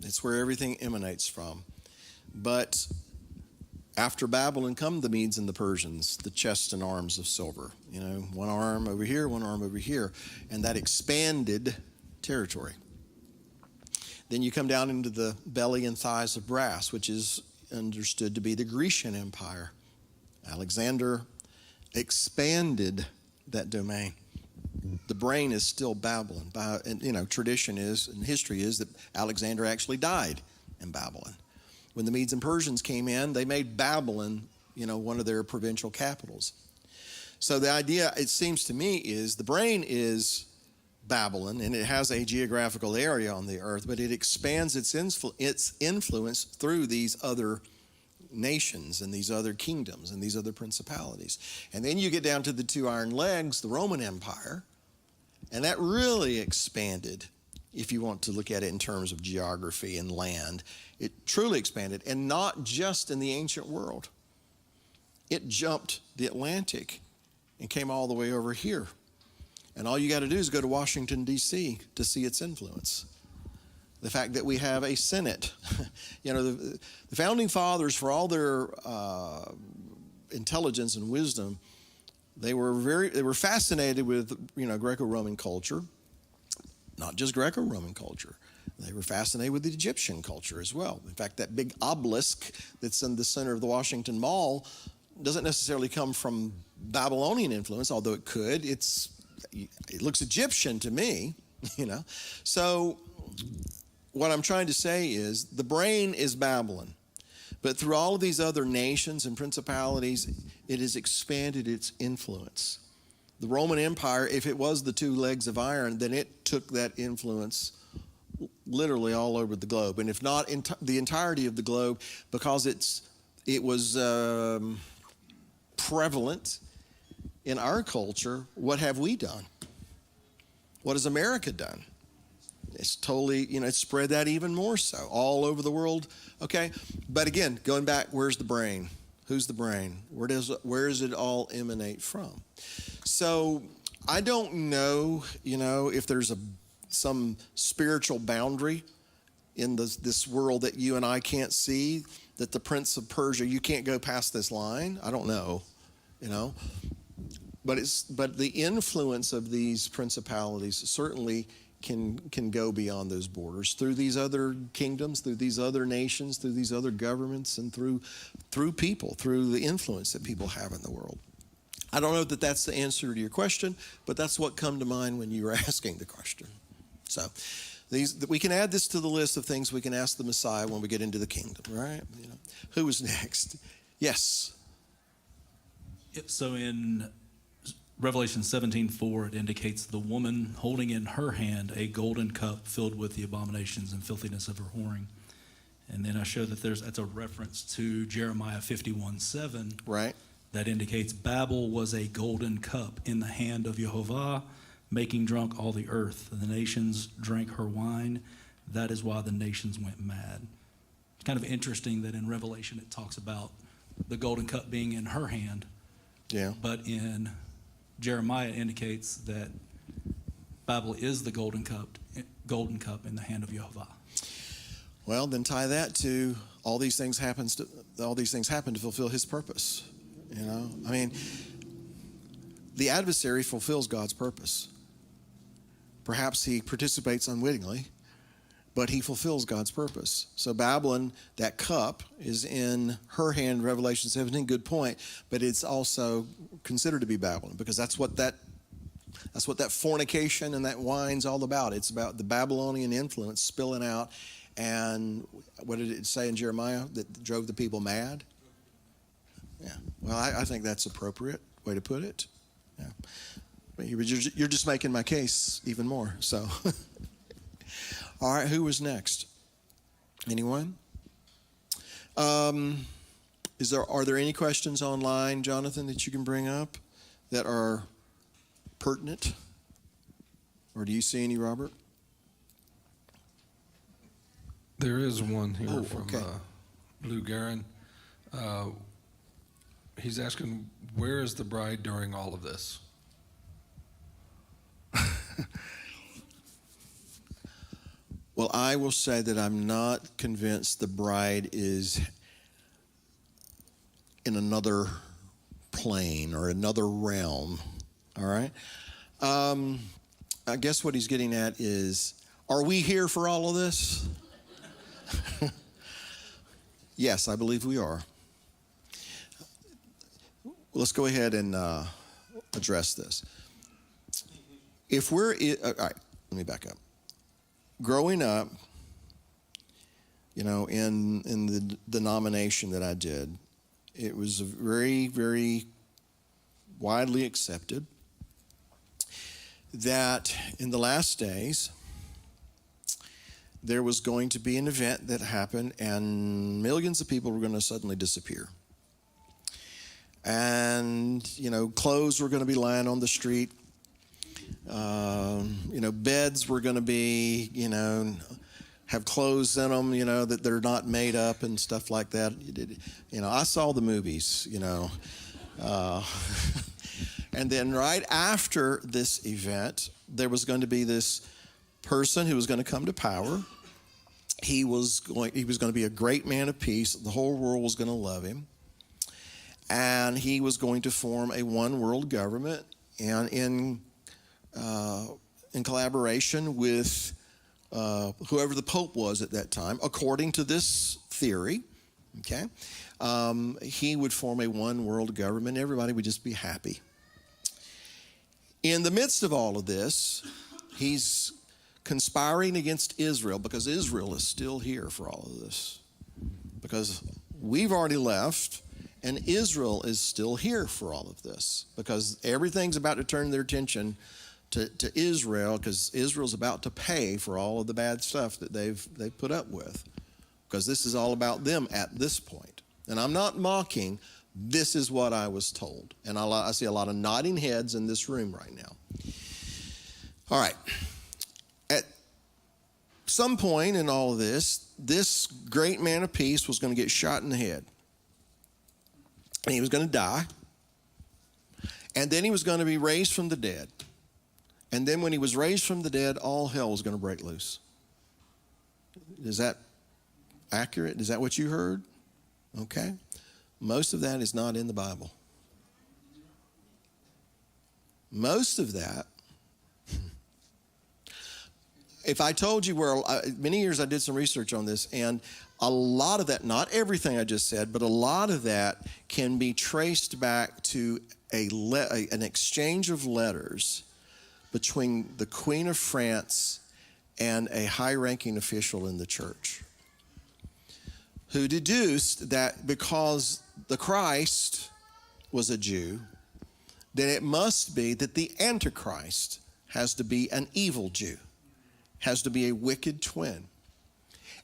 It's where everything emanates from. But after Babylon come the Medes and the Persians, the chest and arms of silver. One arm over here, one arm over here. And that expanded territory. Then you come down into the belly and thighs of brass, which is understood to be the Grecian Empire. Alexander expanded that domain. The brain is still Babylon. And tradition is, and history is, that Alexander actually died in Babylon. When the Medes and Persians came in, they made Babylon, one of their provincial capitals. So the idea, it seems to me, is the brain is Babylon, and it has a geographical area on the earth, but it expands its influence through these other nations and these other kingdoms and these other principalities. And then you get down to the 2 iron legs, the Roman Empire, and that really expanded, if you want to look at it in terms of geography and land. It truly expanded, and not just in the ancient world. It jumped the Atlantic and came all the way over here. And all you got to do is go to Washington, D.C. to see its influence. The fact that we have a Senate. The founding fathers, for all their intelligence and wisdom, they were fascinated with Greco-Roman culture, not just Greco-Roman culture. They were fascinated with the Egyptian culture as well. In fact, that big obelisk that's in the center of the Washington Mall doesn't necessarily come from Babylonian influence, although it could. It looks Egyptian to me, So what I'm trying to say is the brain is Babylon. But through all of these other nations and principalities, it has expanded its influence. The Roman Empire, if it was the 2 legs of iron, then it took that influence literally all over the globe. And if not the entirety of the globe, because it was prevalent in our culture, what have we done? What has America done? It's totally, it's spread that even more so all over the world. Okay, but again, going back, where's the brain? Who's the brain? Where does it all emanate from? So I don't know, if there's some spiritual boundary in this world that you and I can't see, that the Prince of Persia, you can't go past this line. I don't know, But the influence of these principalities certainly can go beyond those borders through these other kingdoms, through these other nations, through these other governments, and through people, through the influence that people have in the world. I don't know that that's the answer to your question, but that's what come to mind when you were asking the question. So we can add this to the list of things we can ask the Messiah when we get into the kingdom, right? Who is next? Yes. So in Revelation 17:4, it indicates the woman holding in her hand a golden cup filled with the abominations and filthiness of her whoring. And then I show that that's a reference to Jeremiah 51:7. Right. That indicates Babel was a golden cup in the hand of Jehovah, making drunk all the earth. The nations drank her wine. That is why the nations went mad. It's kind of interesting that in Revelation it talks about the golden cup being in her hand. Yeah. But in Jeremiah indicates that Babel is the golden cup in the hand of Jehovah. Well, then tie that to all these things happen to fulfill his purpose. You know, I mean, the adversary fulfills God's purpose. Perhaps he participates unwittingly, but he fulfills God's purpose. So Babylon, that cup, is in her hand, Revelation 17, good point, but it's also considered to be Babylon, because that's what that fornication and that wine's all about. It's about the Babylonian influence spilling out. And what did it say in Jeremiah that drove the people mad? Yeah. Well, I think that's appropriate way to put it. Yeah. But you're just making my case even more. So, all right. Who was next? Anyone? Are there any questions online, Jonathan, that you can bring up that are pertinent? Or do you see any, Robert? There is one here from okay. Lou Garin. He's asking, where is the bride during all of this? Well, I will say that I'm not convinced the bride is in another plane or another realm. All right? I guess what he's getting at is, are we here for all of this? Yes, I believe we are. Let's go ahead and address this. All right, let me back up. Growing up, you know, in the denomination that I did, it was very, very widely accepted that in the last days, there was going to be an event that happened and millions of people were going to suddenly disappear. And, you know, clothes were going to be lying on the street. You know, beds were going to be, you know, have clothes in them, you know, that they're not made up and stuff like that. You know, I saw the movies, you know. And then right after this event, there was going to be this person who was going to come to power. He was going to be a great man of peace. The whole world was going to love him. And he was going to form a one world government, and in collaboration with whoever the Pope was at that time, according to this theory, okay, he would form a one world government. Everybody would just be happy. In the midst of all of this, he's conspiring against Israel, because Israel is still here for all of this. Because we've already left, and Israel is still here for all of this. Because everything's about to turn their attention to Israel, because Israel's about to pay for all of the bad stuff that they've put up with. Because this is all about them at this point. And I'm not mocking. This is what I was told. And I see a lot of nodding heads in this room right now. All right. At some point in all of this great man of peace was going to get shot in the head. And he was going to die. And then he was going to be raised from the dead. And then when he was raised from the dead, all hell was going to break loose. Is that accurate? Is that what you heard? Okay. Most of that is not in the Bible. Most of that, if I told you where, many years I did some research on this, and a lot of that, not everything I just said, but a lot of that can be traced back to an exchange of letters between the Queen of France and a high-ranking official in the church, who deduced that because the Christ was a Jew, then it must be that the Antichrist has to be an evil Jew, has to be a wicked twin,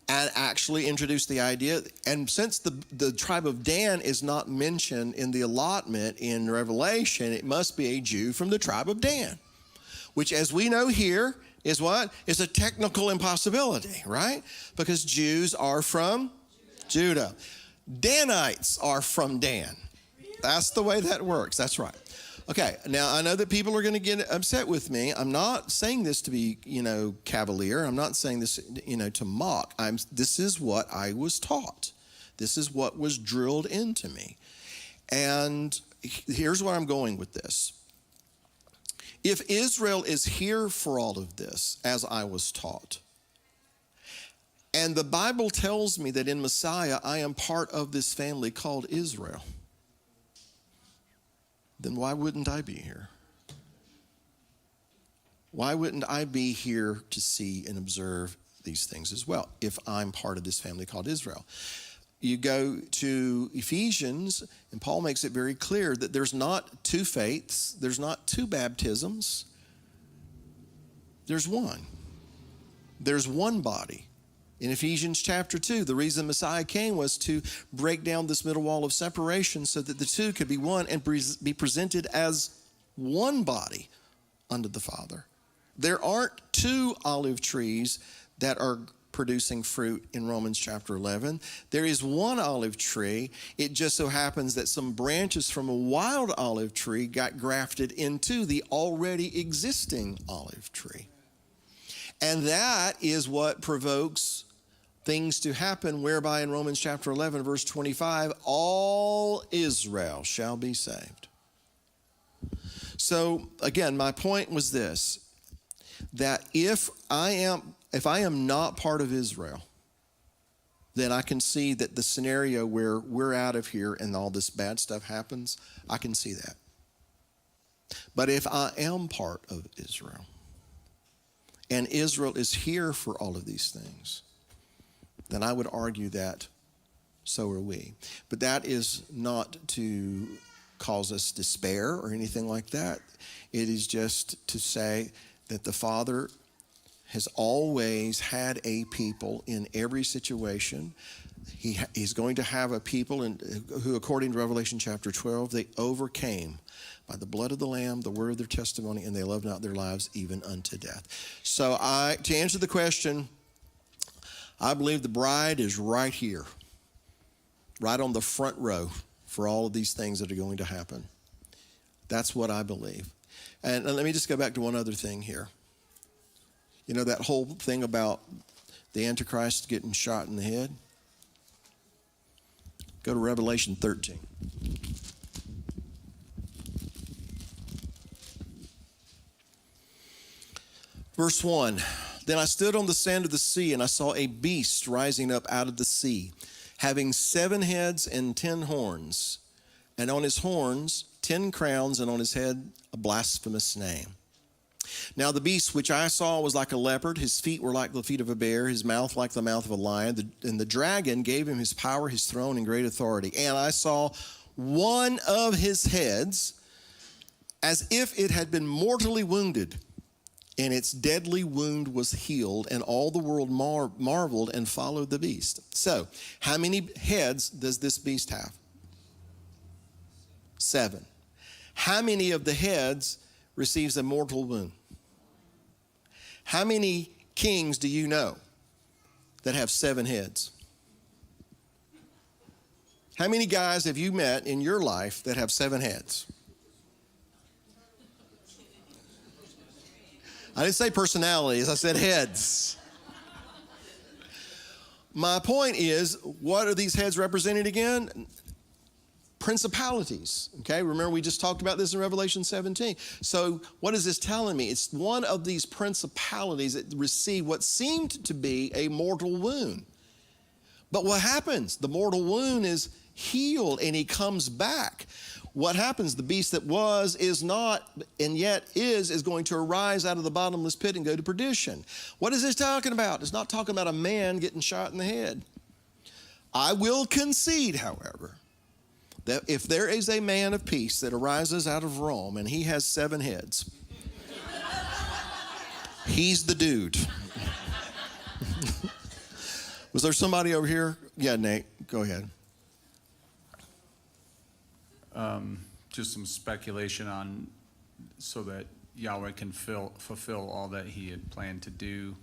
and actually introduced the idea. And since the tribe of Dan is not mentioned in the allotment in Revelation, it must be a Jew from the tribe of Dan, which, as we know here, is what? Is a technical impossibility, right? Because Jews are from Judah. Danites are from Dan. That's the way that works. That's right. Okay, now I know that people are going to get upset with me. I'm not saying this to be, cavalier. I'm not saying this, to mock. This is what I was taught. This is what was drilled into me. And here's where I'm going with this. If Israel is here for all of this, as I was taught, and the Bible tells me that in Messiah I am part of this family called Israel, then why wouldn't I be here? Why wouldn't I be here to see and observe these things as well if I'm part of this family called Israel? You go to Ephesians, and Paul makes it very clear that there's not two faiths, there's not two baptisms, there's one. There's one body. In Ephesians chapter 2, the reason Messiah came was to break down this middle wall of separation so that the two could be one and be presented as one body unto the Father. There aren't two olive trees that are producing fruit in Romans chapter 11. There is one olive tree. It just so happens that some branches from a wild olive tree got grafted into the already existing olive tree. And that is what provokes things to happen, whereby in Romans chapter 11, verse 25, all Israel shall be saved. So again, my point was this, that if I am not part of Israel, then I can see that the scenario where we're out of here and all this bad stuff happens, I can see that. But if I am part of Israel, and Israel is here for all of these things, then I would argue that so are we. But that is not to cause us despair or anything like that. It is just to say that the Father has always had a people in every situation. He's going to have a people who, according to Revelation chapter 12, they overcame by the blood of the Lamb, the word of their testimony, and they loved not their lives even unto death. So to answer the question, I believe the bride is right here, right on the front row for all of these things that are going to happen. That's what I believe. And let me just go back to one other thing here. You know that whole thing about the Antichrist getting shot in the head? Go to Revelation 13. Verse 1, then I stood on the sand of the sea, and I saw a beast rising up out of the sea, having 7 heads and 10 horns, and on his horns 10 crowns, and on his head a blasphemous name. Now the beast which I saw was like a leopard, his feet were like the feet of a bear, his mouth like the mouth of a lion, and the dragon gave him his power, his throne, and great authority. And I saw one of his heads as if it had been mortally wounded, and its deadly wound was healed, and all the world marveled and followed the beast. So, how many heads does this beast have? 7. How many of the heads receives a mortal wound? How many kings do you know that have 7 heads? How many guys have you met in your life that have 7 heads? I didn't say personalities, I said heads. My point is, what are these heads represented again? Principalities, okay? Remember we just talked about this in Revelation 17. So what is this telling me? It's one of these principalities that receive what seemed to be a mortal wound. But what happens? The mortal wound is healed and he comes back. What happens? The beast that was, is not, and yet is going to arise out of the bottomless pit and go to perdition. What is this talking about? It's not talking about a man getting shot in the head. I will concede, however, that if there is a man of peace that arises out of Rome and he has 7 heads, he's the dude. Was there somebody over here? Yeah, Nate, go ahead. Just some speculation on so that Yahweh can fulfill all that he had planned to do.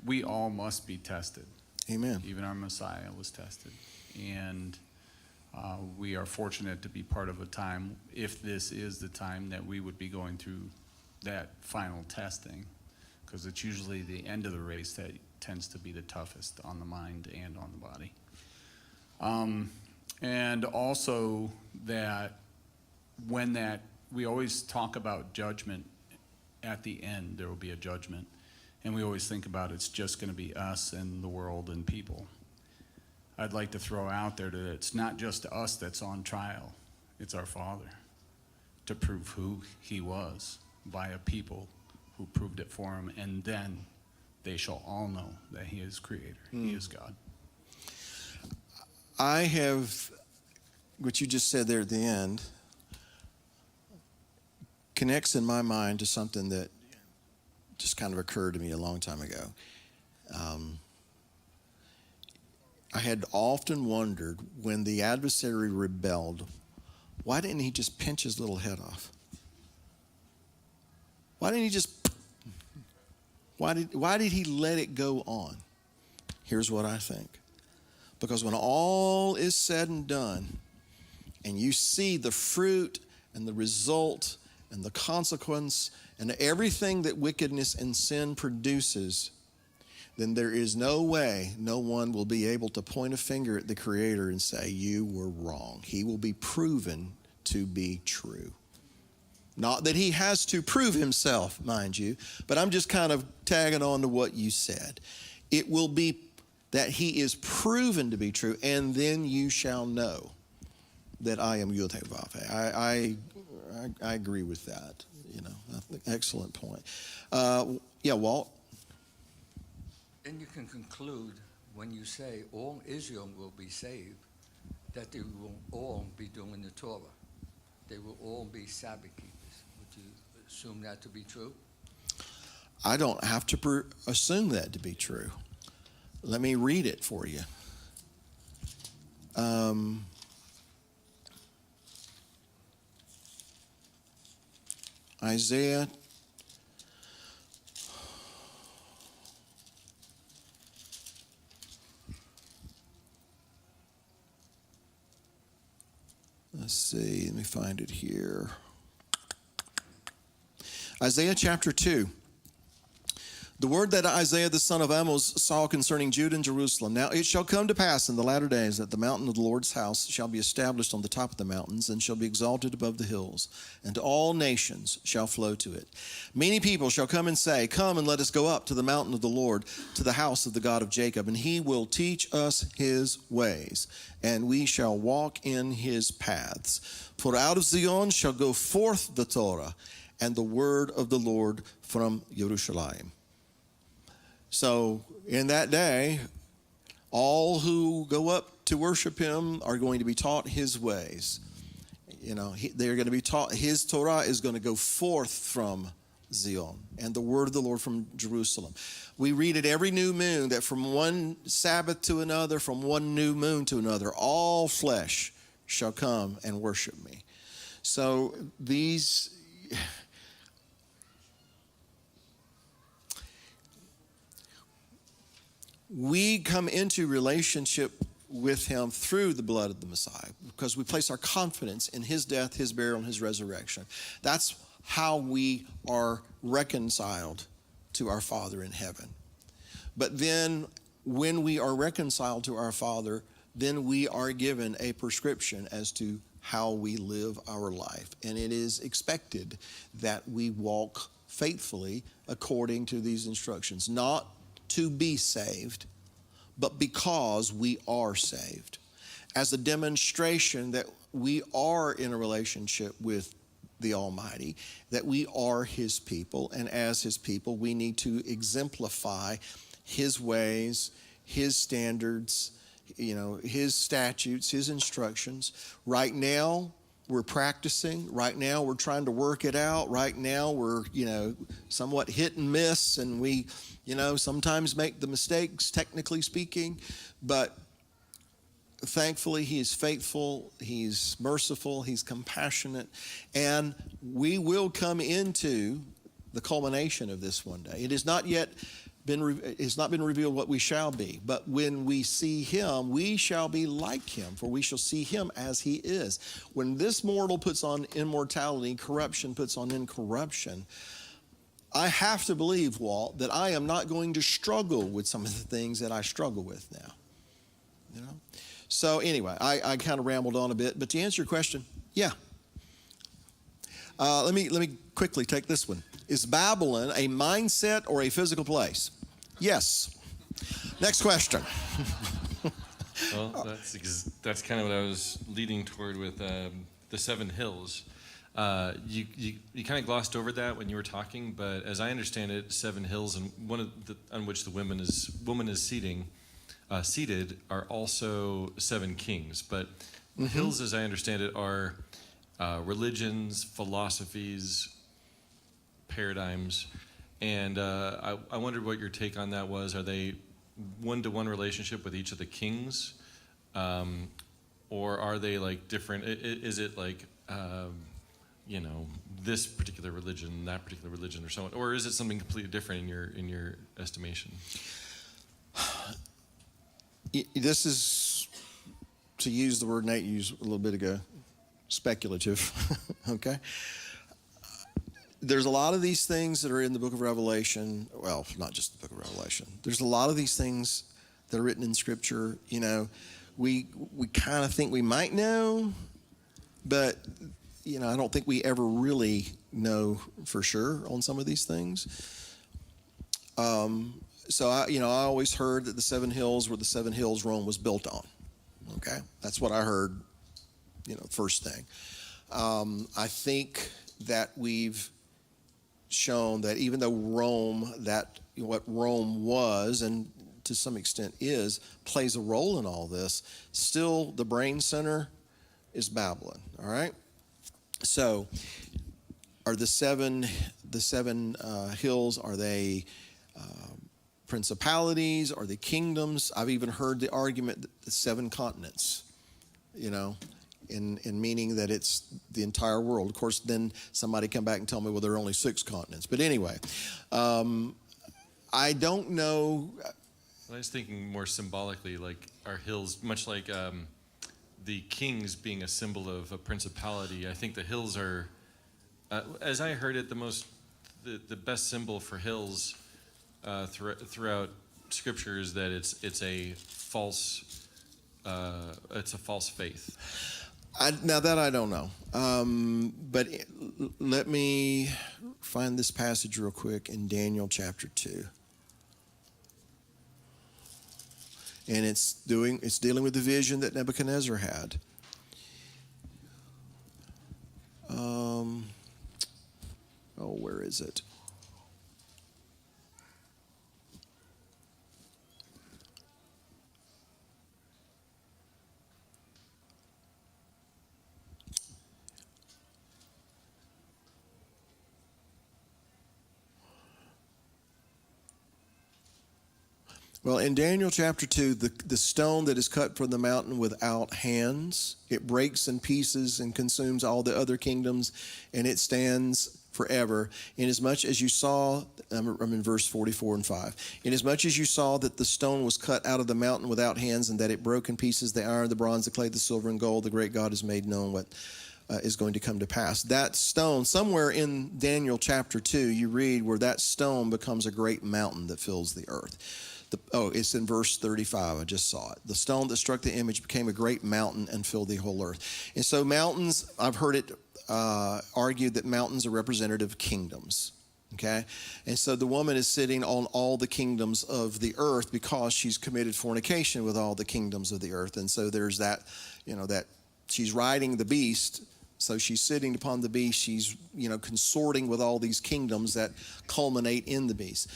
We all must be tested. Amen. Even our Messiah was tested. And We are fortunate to be part of a time, if this is the time, that we would be going through that final testing, because it's usually the end of the race that tends to be the toughest on the mind and on the body. And also that we always talk about judgment at the end, there will be a judgment. And we always think about it's just going to be us and the world and people. I'd like to throw out there that it's not just us that's on trial, it's our Father, to prove who he was by a people who proved it for him, and then they shall all know that he is creator, he is God. I have, what you just said there at the end, connects in my mind to something that just kind of occurred to me a long time ago. I had often wondered, when the adversary rebelled, why didn't he just pinch his little head off? Why didn't he just, why did he let it go on? Here's what I think. Because when all is said and done, and you see the fruit and the result and the consequence and everything that wickedness and sin produces, then there is no way no one will be able to point a finger at the Creator and say, you were wrong. He will be proven to be true. Not that he has to prove himself, mind you, but I'm just kind of tagging on to what you said. It will be that he is proven to be true, and then you shall know that I am Yud-Heh-Vav-Heh. I agree with that. You know, excellent point. Yeah, Walt? Then you can conclude, when you say all Israel will be saved, that they will all be doing the Torah. They will all be Sabbath keepers. Would you assume that to be true? I don't have to assume that to be true. Let me read it for you. Isaiah let's see, let me find it here. Isaiah chapter 2. The word that Isaiah the son of Amos saw concerning Judah and Jerusalem. Now it shall come to pass in the latter days that the mountain of the Lord's house shall be established on the top of the mountains, and shall be exalted above the hills, and all nations shall flow to it. Many people shall come and say, come and let us go up to the mountain of the Lord, to the house of the God of Jacob, and he will teach us his ways, and we shall walk in his paths. For out of Zion shall go forth the Torah, and the word of the Lord from Jerusalem. So in that day, all who go up to worship him are going to be taught his ways. You know, they're going to be taught, his Torah is going to go forth from Zion, and the word of the Lord from Jerusalem. We read it every new moon, that from one Sabbath to another, from one new moon to another, all flesh shall come and worship me. So these... we come into relationship with him through the blood of the Messiah, because we place our confidence in his death, his burial, and his resurrection. That's how we are reconciled to our Father in heaven. But then when we are reconciled to our Father, then we are given a prescription as to how we live our life. And it is expected that we walk faithfully according to these instructions, not to be saved, but because we are saved, as a demonstration that we are in a relationship with the Almighty, that we are his people, and as his people we need to exemplify his ways, his standards, you know, his statutes, his instructions. Right now we're practicing. Right now we're trying to work it out. Right now we're, you know, somewhat hit and miss, and we, you know, sometimes make the mistakes, technically speaking. But thankfully he is faithful, he's merciful, he's compassionate, and we will come into the culmination of this one day. It is not yet it's not been revealed what we shall be. But when we see him, we shall be like him, for we shall see him as he is. When this mortal puts on immortality, corruption puts on incorruption, I have to believe, Walt, that I am not going to struggle with some of the things that I struggle with now. You know? So anyway, I kind of rambled on a bit, but to answer your question, yeah. Let me quickly take this one. Is Babylon a mindset or a physical place? Yes. Next question. Well, that's kind of what I was leading toward with the 7 hills. You kind of glossed over that when you were talking, but as I understand it, 7 hills and one of on which the woman is seated are also 7 kings. But hills, as I understand it, are religions, philosophies, paradigms, and I wondered what your take on that was. Are they one-to-one relationship with each of the kings, or are they like different? Is it like this particular religion, that particular religion, or so on, or is it something completely different in your estimation? This is, to use the word Nate used a little bit ago, speculative. Okay. There's a lot of these things that are in the book of Revelation. Well, not just the book of Revelation. There's a lot of these things that are written in Scripture. We kind of think we might know, but I don't think we ever really know for sure on some of these things. So I always heard that the 7 hills were the 7 hills Rome was built on. Okay, that's what I heard. First thing. I think that we've shown that even though what Rome was and to some extent plays a role in all this, still the brain center is Babylon. All right. So, are the seven hills? Are they principalities? Are they kingdoms? I've even heard the argument that the 7 continents. In meaning that it's the entire world. Of course, then somebody come back and tell me, well, there are only 6 continents. But anyway, I don't know. I was thinking more symbolically, like our hills, much like the kings being a symbol of a principality. I think the hills are, as I heard it, the best symbol for hills throughout Scripture is that it's a false faith. Now that I don't know, but let me find this passage real quick in Daniel chapter 2, and it's dealing with the vision that Nebuchadnezzar had. Where is it? Well, in Daniel chapter 2, the stone that is cut from the mountain without hands, it breaks in pieces and consumes all the other kingdoms, and it stands forever. Inasmuch as you saw, I'm in verse 44 and 5. Inasmuch as you saw that the stone was cut out of the mountain without hands, and that it broke in pieces the iron, the bronze, the clay, the silver, and gold, the great God has made known what is going to come to pass. That stone, somewhere in Daniel chapter 2, you read where that stone becomes a great mountain that fills the earth. It's in verse 35. I just saw it. The stone that struck the image became a great mountain and filled the whole earth. And so mountains, I've heard it argued that mountains are representative of kingdoms. Okay? And so the woman is sitting on all the kingdoms of the earth because she's committed fornication with all the kingdoms of the earth. And so there's that, that she's riding the beast. So she's sitting upon the beast. She's, consorting with all these kingdoms that culminate in the beast.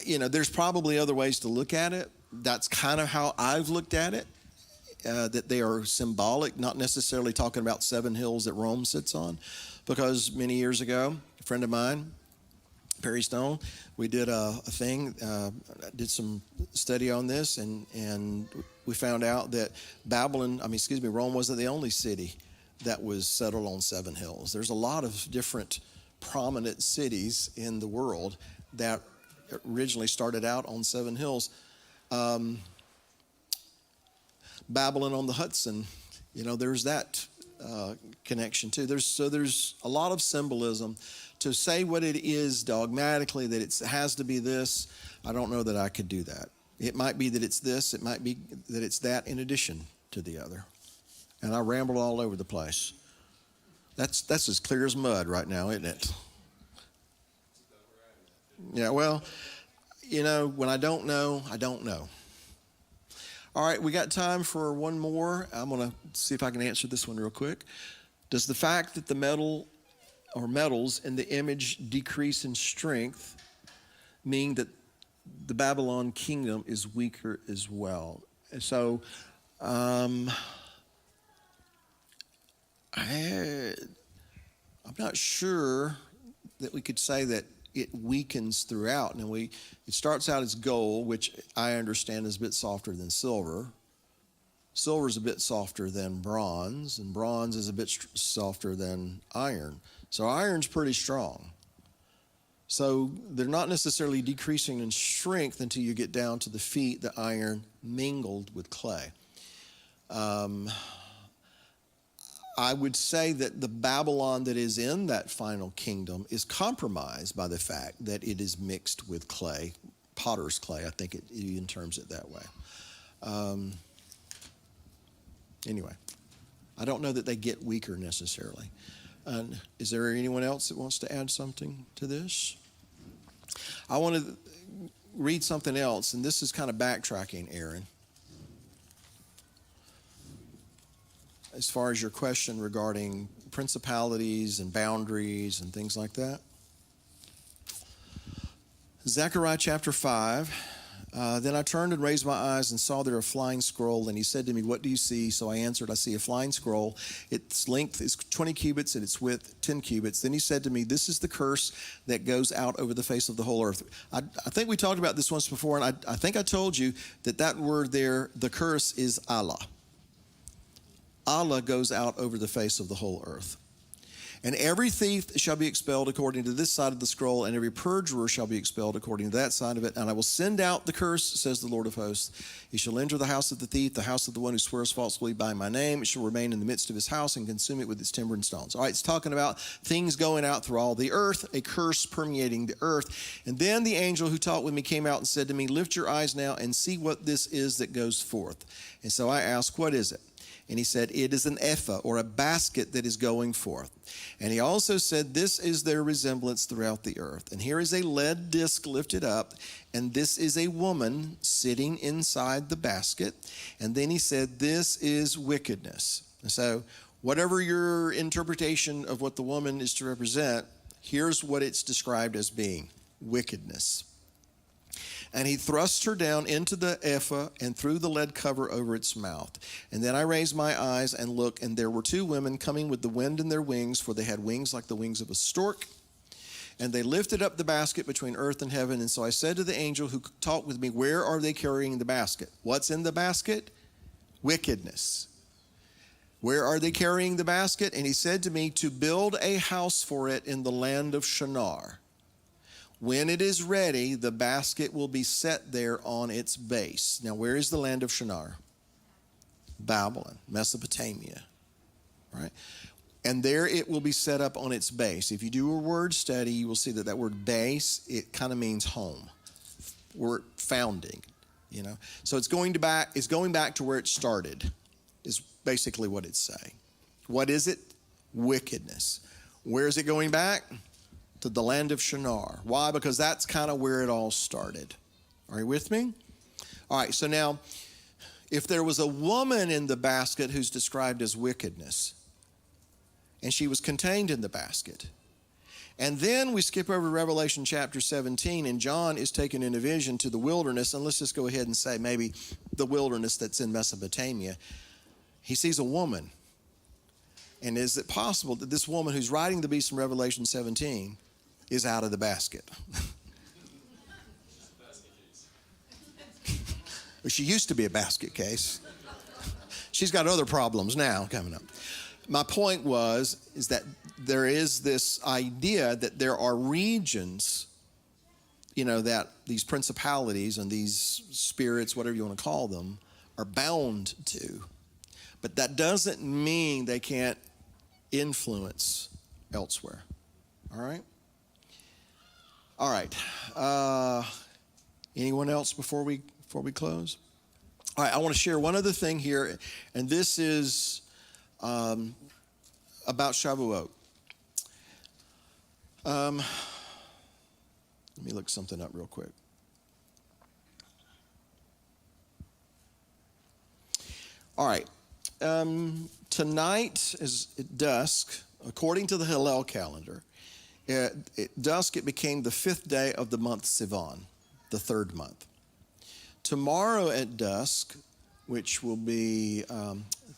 There's probably other ways to look at it. That's kind of how I've looked at it, that they are symbolic, not necessarily talking about 7 hills that Rome sits on. Because many years ago, a friend of mine, Perry Stone, we did a thing, did some study on this, and we found out that Rome wasn't the only city that was settled on 7 hills. There's a lot of different prominent cities in the world that originally started out on Seven Hills. Babylon on the Hudson, there's that connection too. There's a lot of symbolism. To say what it is dogmatically, that it has to be this, I don't know that I could do that. It might be that it's this, it might be that it's that in addition to the other. And I rambled all over the place. That's as clear as mud right now, isn't it? Yeah, well, when I don't know, I don't know. All right, we got time for one more. I'm going to see if I can answer this one real quick. Does the fact that the metal or metals in the image decrease in strength mean that the Babylon kingdom is weaker as well? And so I'm not sure that we could say that it weakens throughout. Now it starts out as gold, which I understand is a bit softer than silver. Silver is a bit softer than bronze, and bronze is a bit softer than iron. So iron's pretty strong. So they're not necessarily decreasing in strength until you get down to the feet, the iron mingled with clay. I would say that the Babylon that is in that final kingdom is compromised by the fact that it is mixed with clay, potter's clay. I think it even terms it that way. Anyway, I don't know that they get weaker necessarily. Is there anyone else that wants to add something to this? I want to read something else, and this is kind of backtracking, Aaron. As far as your question regarding principalities and boundaries and things like that. Zechariah chapter 5. Then I turned and raised my eyes and saw there a flying scroll, and he said to me, "What do you see?" So I answered, "I see a flying scroll. Its length is 20 cubits and its width 10 cubits. Then he said to me, "This is the curse that goes out over the face of the whole earth." I think we talked about this once before, and I think I told you that word there, the curse, is Allah. Allah goes out over the face of the whole earth. "And every thief shall be expelled according to this side of the scroll, and every perjurer shall be expelled according to that side of it. And I will send out the curse, says the Lord of hosts. He shall enter the house of the thief, the house of the one who swears falsely by my name. It shall remain in the midst of his house and consume it with its timber and stones." All right, it's talking about things going out through all the earth, a curse permeating the earth. "And then the angel who talked with me came out and said to me, 'Lift your eyes now and see what this is that goes forth.' And so I asked, 'What is it?' And he said, 'It is an ephah, or a basket that is going forth.' And he also said, 'This is their resemblance throughout the earth. And here is a lead disc lifted up, and this is a woman sitting inside the basket.' And then he said, 'This is wickedness.'" And so whatever your interpretation of what the woman is to represent, here's what it's described as being: wickedness. "And he thrust her down into the ephah and threw the lead cover over its mouth. And then I raised my eyes and looked, and there were two women coming with the wind in their wings, for they had wings like the wings of a stork. And they lifted up the basket between earth and heaven. And so I said to the angel who talked with me, 'Where are they carrying the basket?'" What's in the basket? Wickedness. "Where are they carrying the basket?" And he said to me, "To build a house for it in the land of Shinar. When it is ready, the basket will be set there on its base." Now, where is the land of Shinar? Babylon, Mesopotamia, right? "And there it will be set up on its base." If you do a word study, you will see that word base, it kind of means home, word founding, So it's going back to where it started, is basically what it's saying. What is it? Wickedness. Where is it going back? To the land of Shinar. Why? Because that's kind of where it all started. Are you with me? All right, so now, if there was a woman in the basket who's described as wickedness, and she was contained in the basket, and then we skip over Revelation chapter 17, and John is taken in a vision to the wilderness, and let's just go ahead and say maybe the wilderness that's in Mesopotamia. He sees a woman. And is it possible that this woman who's riding the beast in Revelation 17 is out of the basket? Well, she used to be a basket case. She's got other problems now coming up. My point is that there is this idea that there are regions that these principalities and these spirits, whatever you want to call them, are bound to. But that doesn't mean they can't influence elsewhere. All right? All right. Anyone else before we close? All right, I want to share one other thing here, and this is about Shavuot. Let me look something up real quick. All right. Tonight is at dusk, according to the Hillel calendar. At dusk, it became the 5th day of the month Sivan, the 3rd month. Tomorrow at dusk, which will be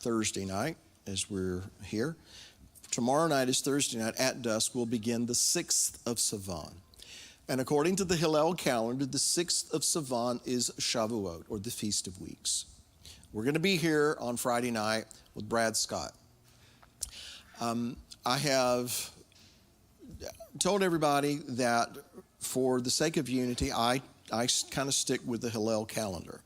Thursday night, as we're here. Tomorrow night is Thursday night. At dusk, we'll begin the 6th of Sivan. And according to the Hillel calendar, the 6th of Sivan is Shavuot, or the Feast of Weeks. We're going to be here on Friday night with Brad Scott. I have told everybody that for the sake of unity, I kind of stick with the Hillel calendar.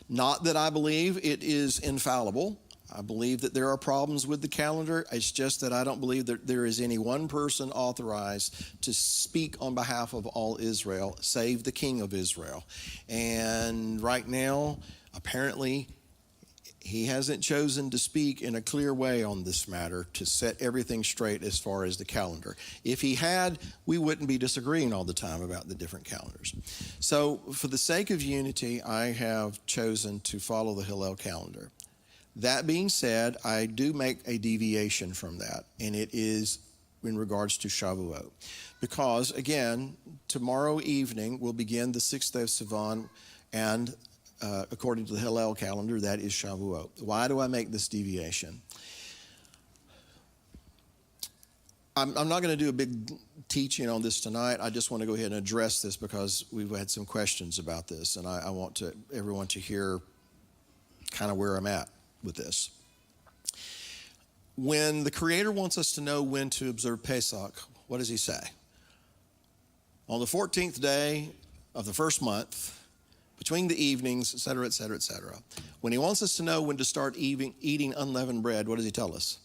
Not that I believe it is infallible. I believe that there are problems with the calendar. It's just that I don't believe that there is any one person authorized to speak on behalf of all Israel, save the King of Israel. And right now, apparently, he hasn't chosen to speak in a clear way on this matter to set everything straight as far as the calendar. If he had, we wouldn't be disagreeing all the time about the different calendars. So for the sake of unity, I have chosen to follow the Hillel calendar. That being said, I do make a deviation from that, and it is in regards to Shavuot. Because, again, tomorrow evening we'll begin the 6th day of Sivan, and according to the Hillel calendar, that is Shavuot. Why do I make this deviation? I'm not going to do a big teaching on this tonight. I just want to go ahead and address this because we've had some questions about this, and I want everyone to hear kind of where I'm at with this. When the Creator wants us to know when to observe Pesach, what does he say? On the 14th day of the first month, between the evenings, et cetera, et cetera, et cetera. When he wants us to know when to start eating unleavened bread, what does he tell us?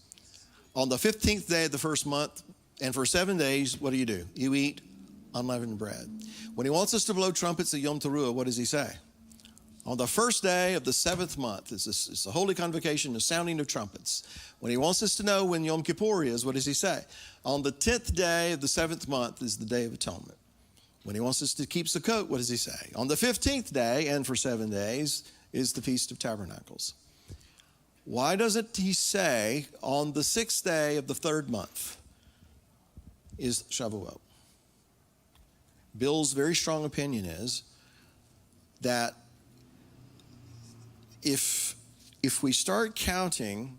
On the 15th day of the first month, and for 7 days, what do? You eat unleavened bread. When he wants us to blow trumpets at Yom Teruah, what does he say? On the first day of the 7th month, it's the Holy Convocation, the sounding of trumpets. When he wants us to know when Yom Kippur is, what does he say? On the 10th day of the 7th month is the Day of Atonement. When he wants us to keep Sukkot, what does he say? On the 15th day, and for 7 days, is the Feast of Tabernacles. Why doesn't he say on the 6th day of the 3rd month is Shavuot? Bill's very strong opinion is that if we start counting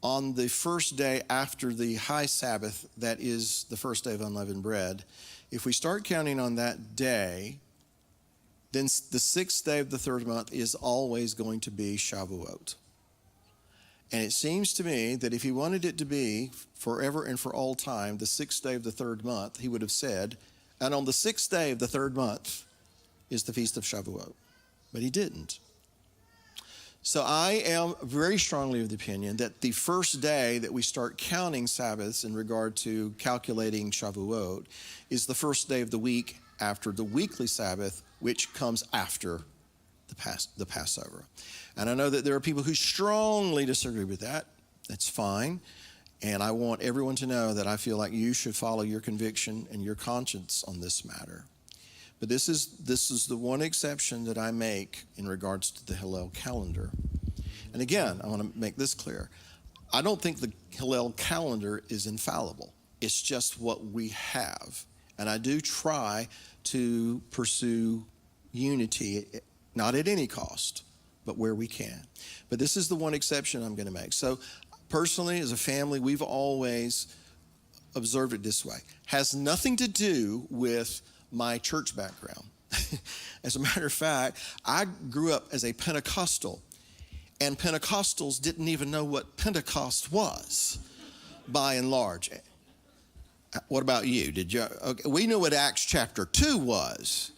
on the first day after the high Sabbath, that is the first day of unleavened bread, if we start counting on that day, then the 6th day of the 3rd month is always going to be Shavuot. And it seems to me that if he wanted it to be forever and for all time, the 6th day of the 3rd month, he would have said, and on the 6th day of the 3rd month is the Feast of Shavuot. But he didn't. So I am very strongly of the opinion that the first day that we start counting Sabbaths in regard to calculating Shavuot is the first day of the week after the weekly Sabbath, which comes after the Passover. And I know that there are people who strongly disagree with that. That's fine. And I want everyone to know that I feel like you should follow your conviction and your conscience on this matter. But this is the one exception that I make in regards to the Hillel calendar. And again, I want to make this clear. I don't think the Hillel calendar is infallible. It's just what we have. And I do try to pursue unity, not at any cost, but where we can. But this is the one exception I'm going to make. So personally, as a family, we've always observed it this way. Has nothing to do with my church background. As a matter of fact, I grew up as a Pentecostal, and Pentecostals didn't even know what Pentecost was, by and large. What about you? Did you? Okay, we knew what Acts chapter 2 was,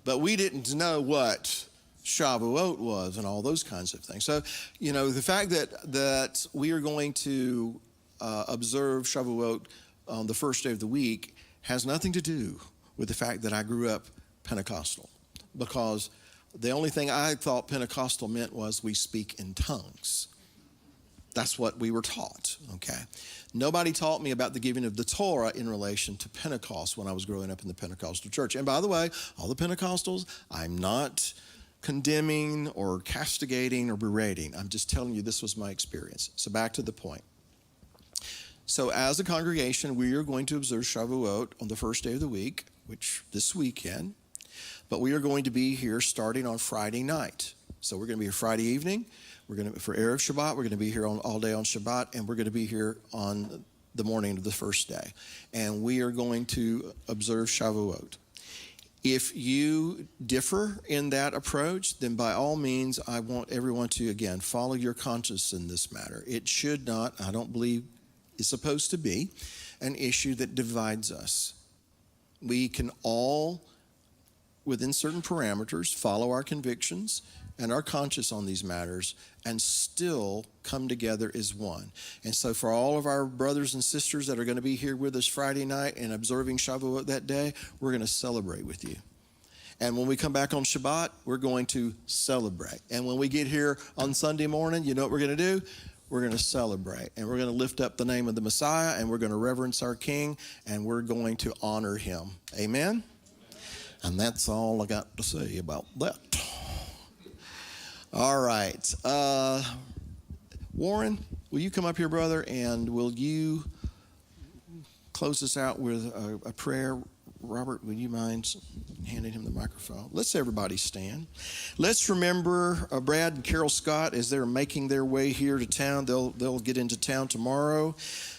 but we didn't know what Shavuot was and all those kinds of things. So, the fact that we are going to observe Shavuot on the first day of the week has nothing to do with the fact that I grew up Pentecostal, because the only thing I thought Pentecostal meant was we speak in tongues. That's what we were taught, okay? Nobody taught me about the giving of the Torah in relation to Pentecost when I was growing up in the Pentecostal church. And by the way, all the Pentecostals, I'm not condemning or castigating or berating. I'm just telling you this was my experience. So back to the point. So as a congregation, we are going to observe Shavuot on the first day of the week, which this weekend, but we are going to be here starting on Friday night. So we're going to be here Friday evening. For Erev Shabbat, we're going to be here all day on Shabbat, and we're going to be here on the morning of the first day. And we are going to observe Shavuot. If you differ in that approach, then by all means, I want everyone to, again, follow your conscience in this matter. It should not, I don't believe, is supposed to be an issue that divides us. We can all, within certain parameters, follow our convictions and our conscience on these matters and still come together as one. And so for all of our brothers and sisters that are going to be here with us Friday night and observing Shavuot that day, we're going to celebrate with you. And when we come back on Shabbat, we're going to celebrate. And when we get here on Sunday morning, you know what we're going to do? We're going to celebrate. And we're going to lift up the name of the Messiah, and we're going to reverence our King, and we're going to honor him. Amen? And that's all I got to say about that. All right. Warren, will you come up here, brother, and will you close us out with a prayer? Robert, would you mind handing him the microphone? Let's everybody stand. Let's remember Brad and Carol Scott as they're making their way here to town. They'll get into town tomorrow.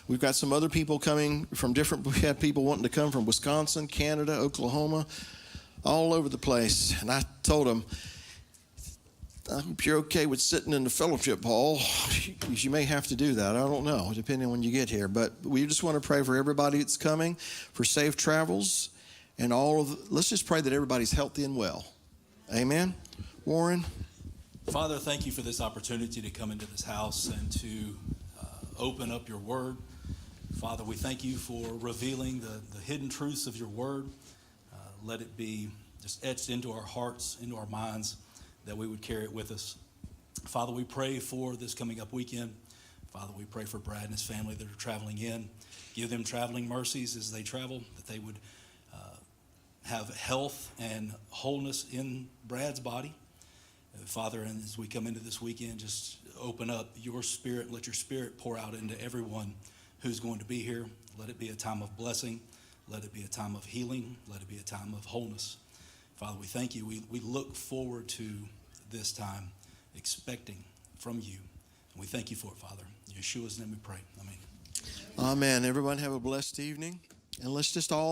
We've got some other people coming from we had people wanting to come from Wisconsin, Canada, Oklahoma, all over the place. And I told them, I hope you're okay with sitting in the fellowship hall. You may have to do that. I don't know, depending on when you get here. But we just want to pray for everybody that's coming, for safe travels, and let's just pray that everybody's healthy and well. Amen. Warren? Father, thank you for this opportunity to come into this house and to open up your word. Father, we thank you for revealing the hidden truths of your word. Let it be just etched into our hearts, into our minds, that we would carry it with us. Father, we pray for this coming up weekend. Father, we pray for Brad and his family that are traveling in. Give them traveling mercies as they travel, that they would have health and wholeness in Brad's body. Father, and as we come into this weekend, just open up your spirit. Let your spirit pour out into everyone who's going to be here. Let it be a time of blessing. Let it be a time of healing. Let it be a time of wholeness. Father, we thank you. We look forward to this time, expecting from you. And we thank you for it, Father. In Yeshua's name we pray. Amen. Amen. Everyone have a blessed evening. And let's just all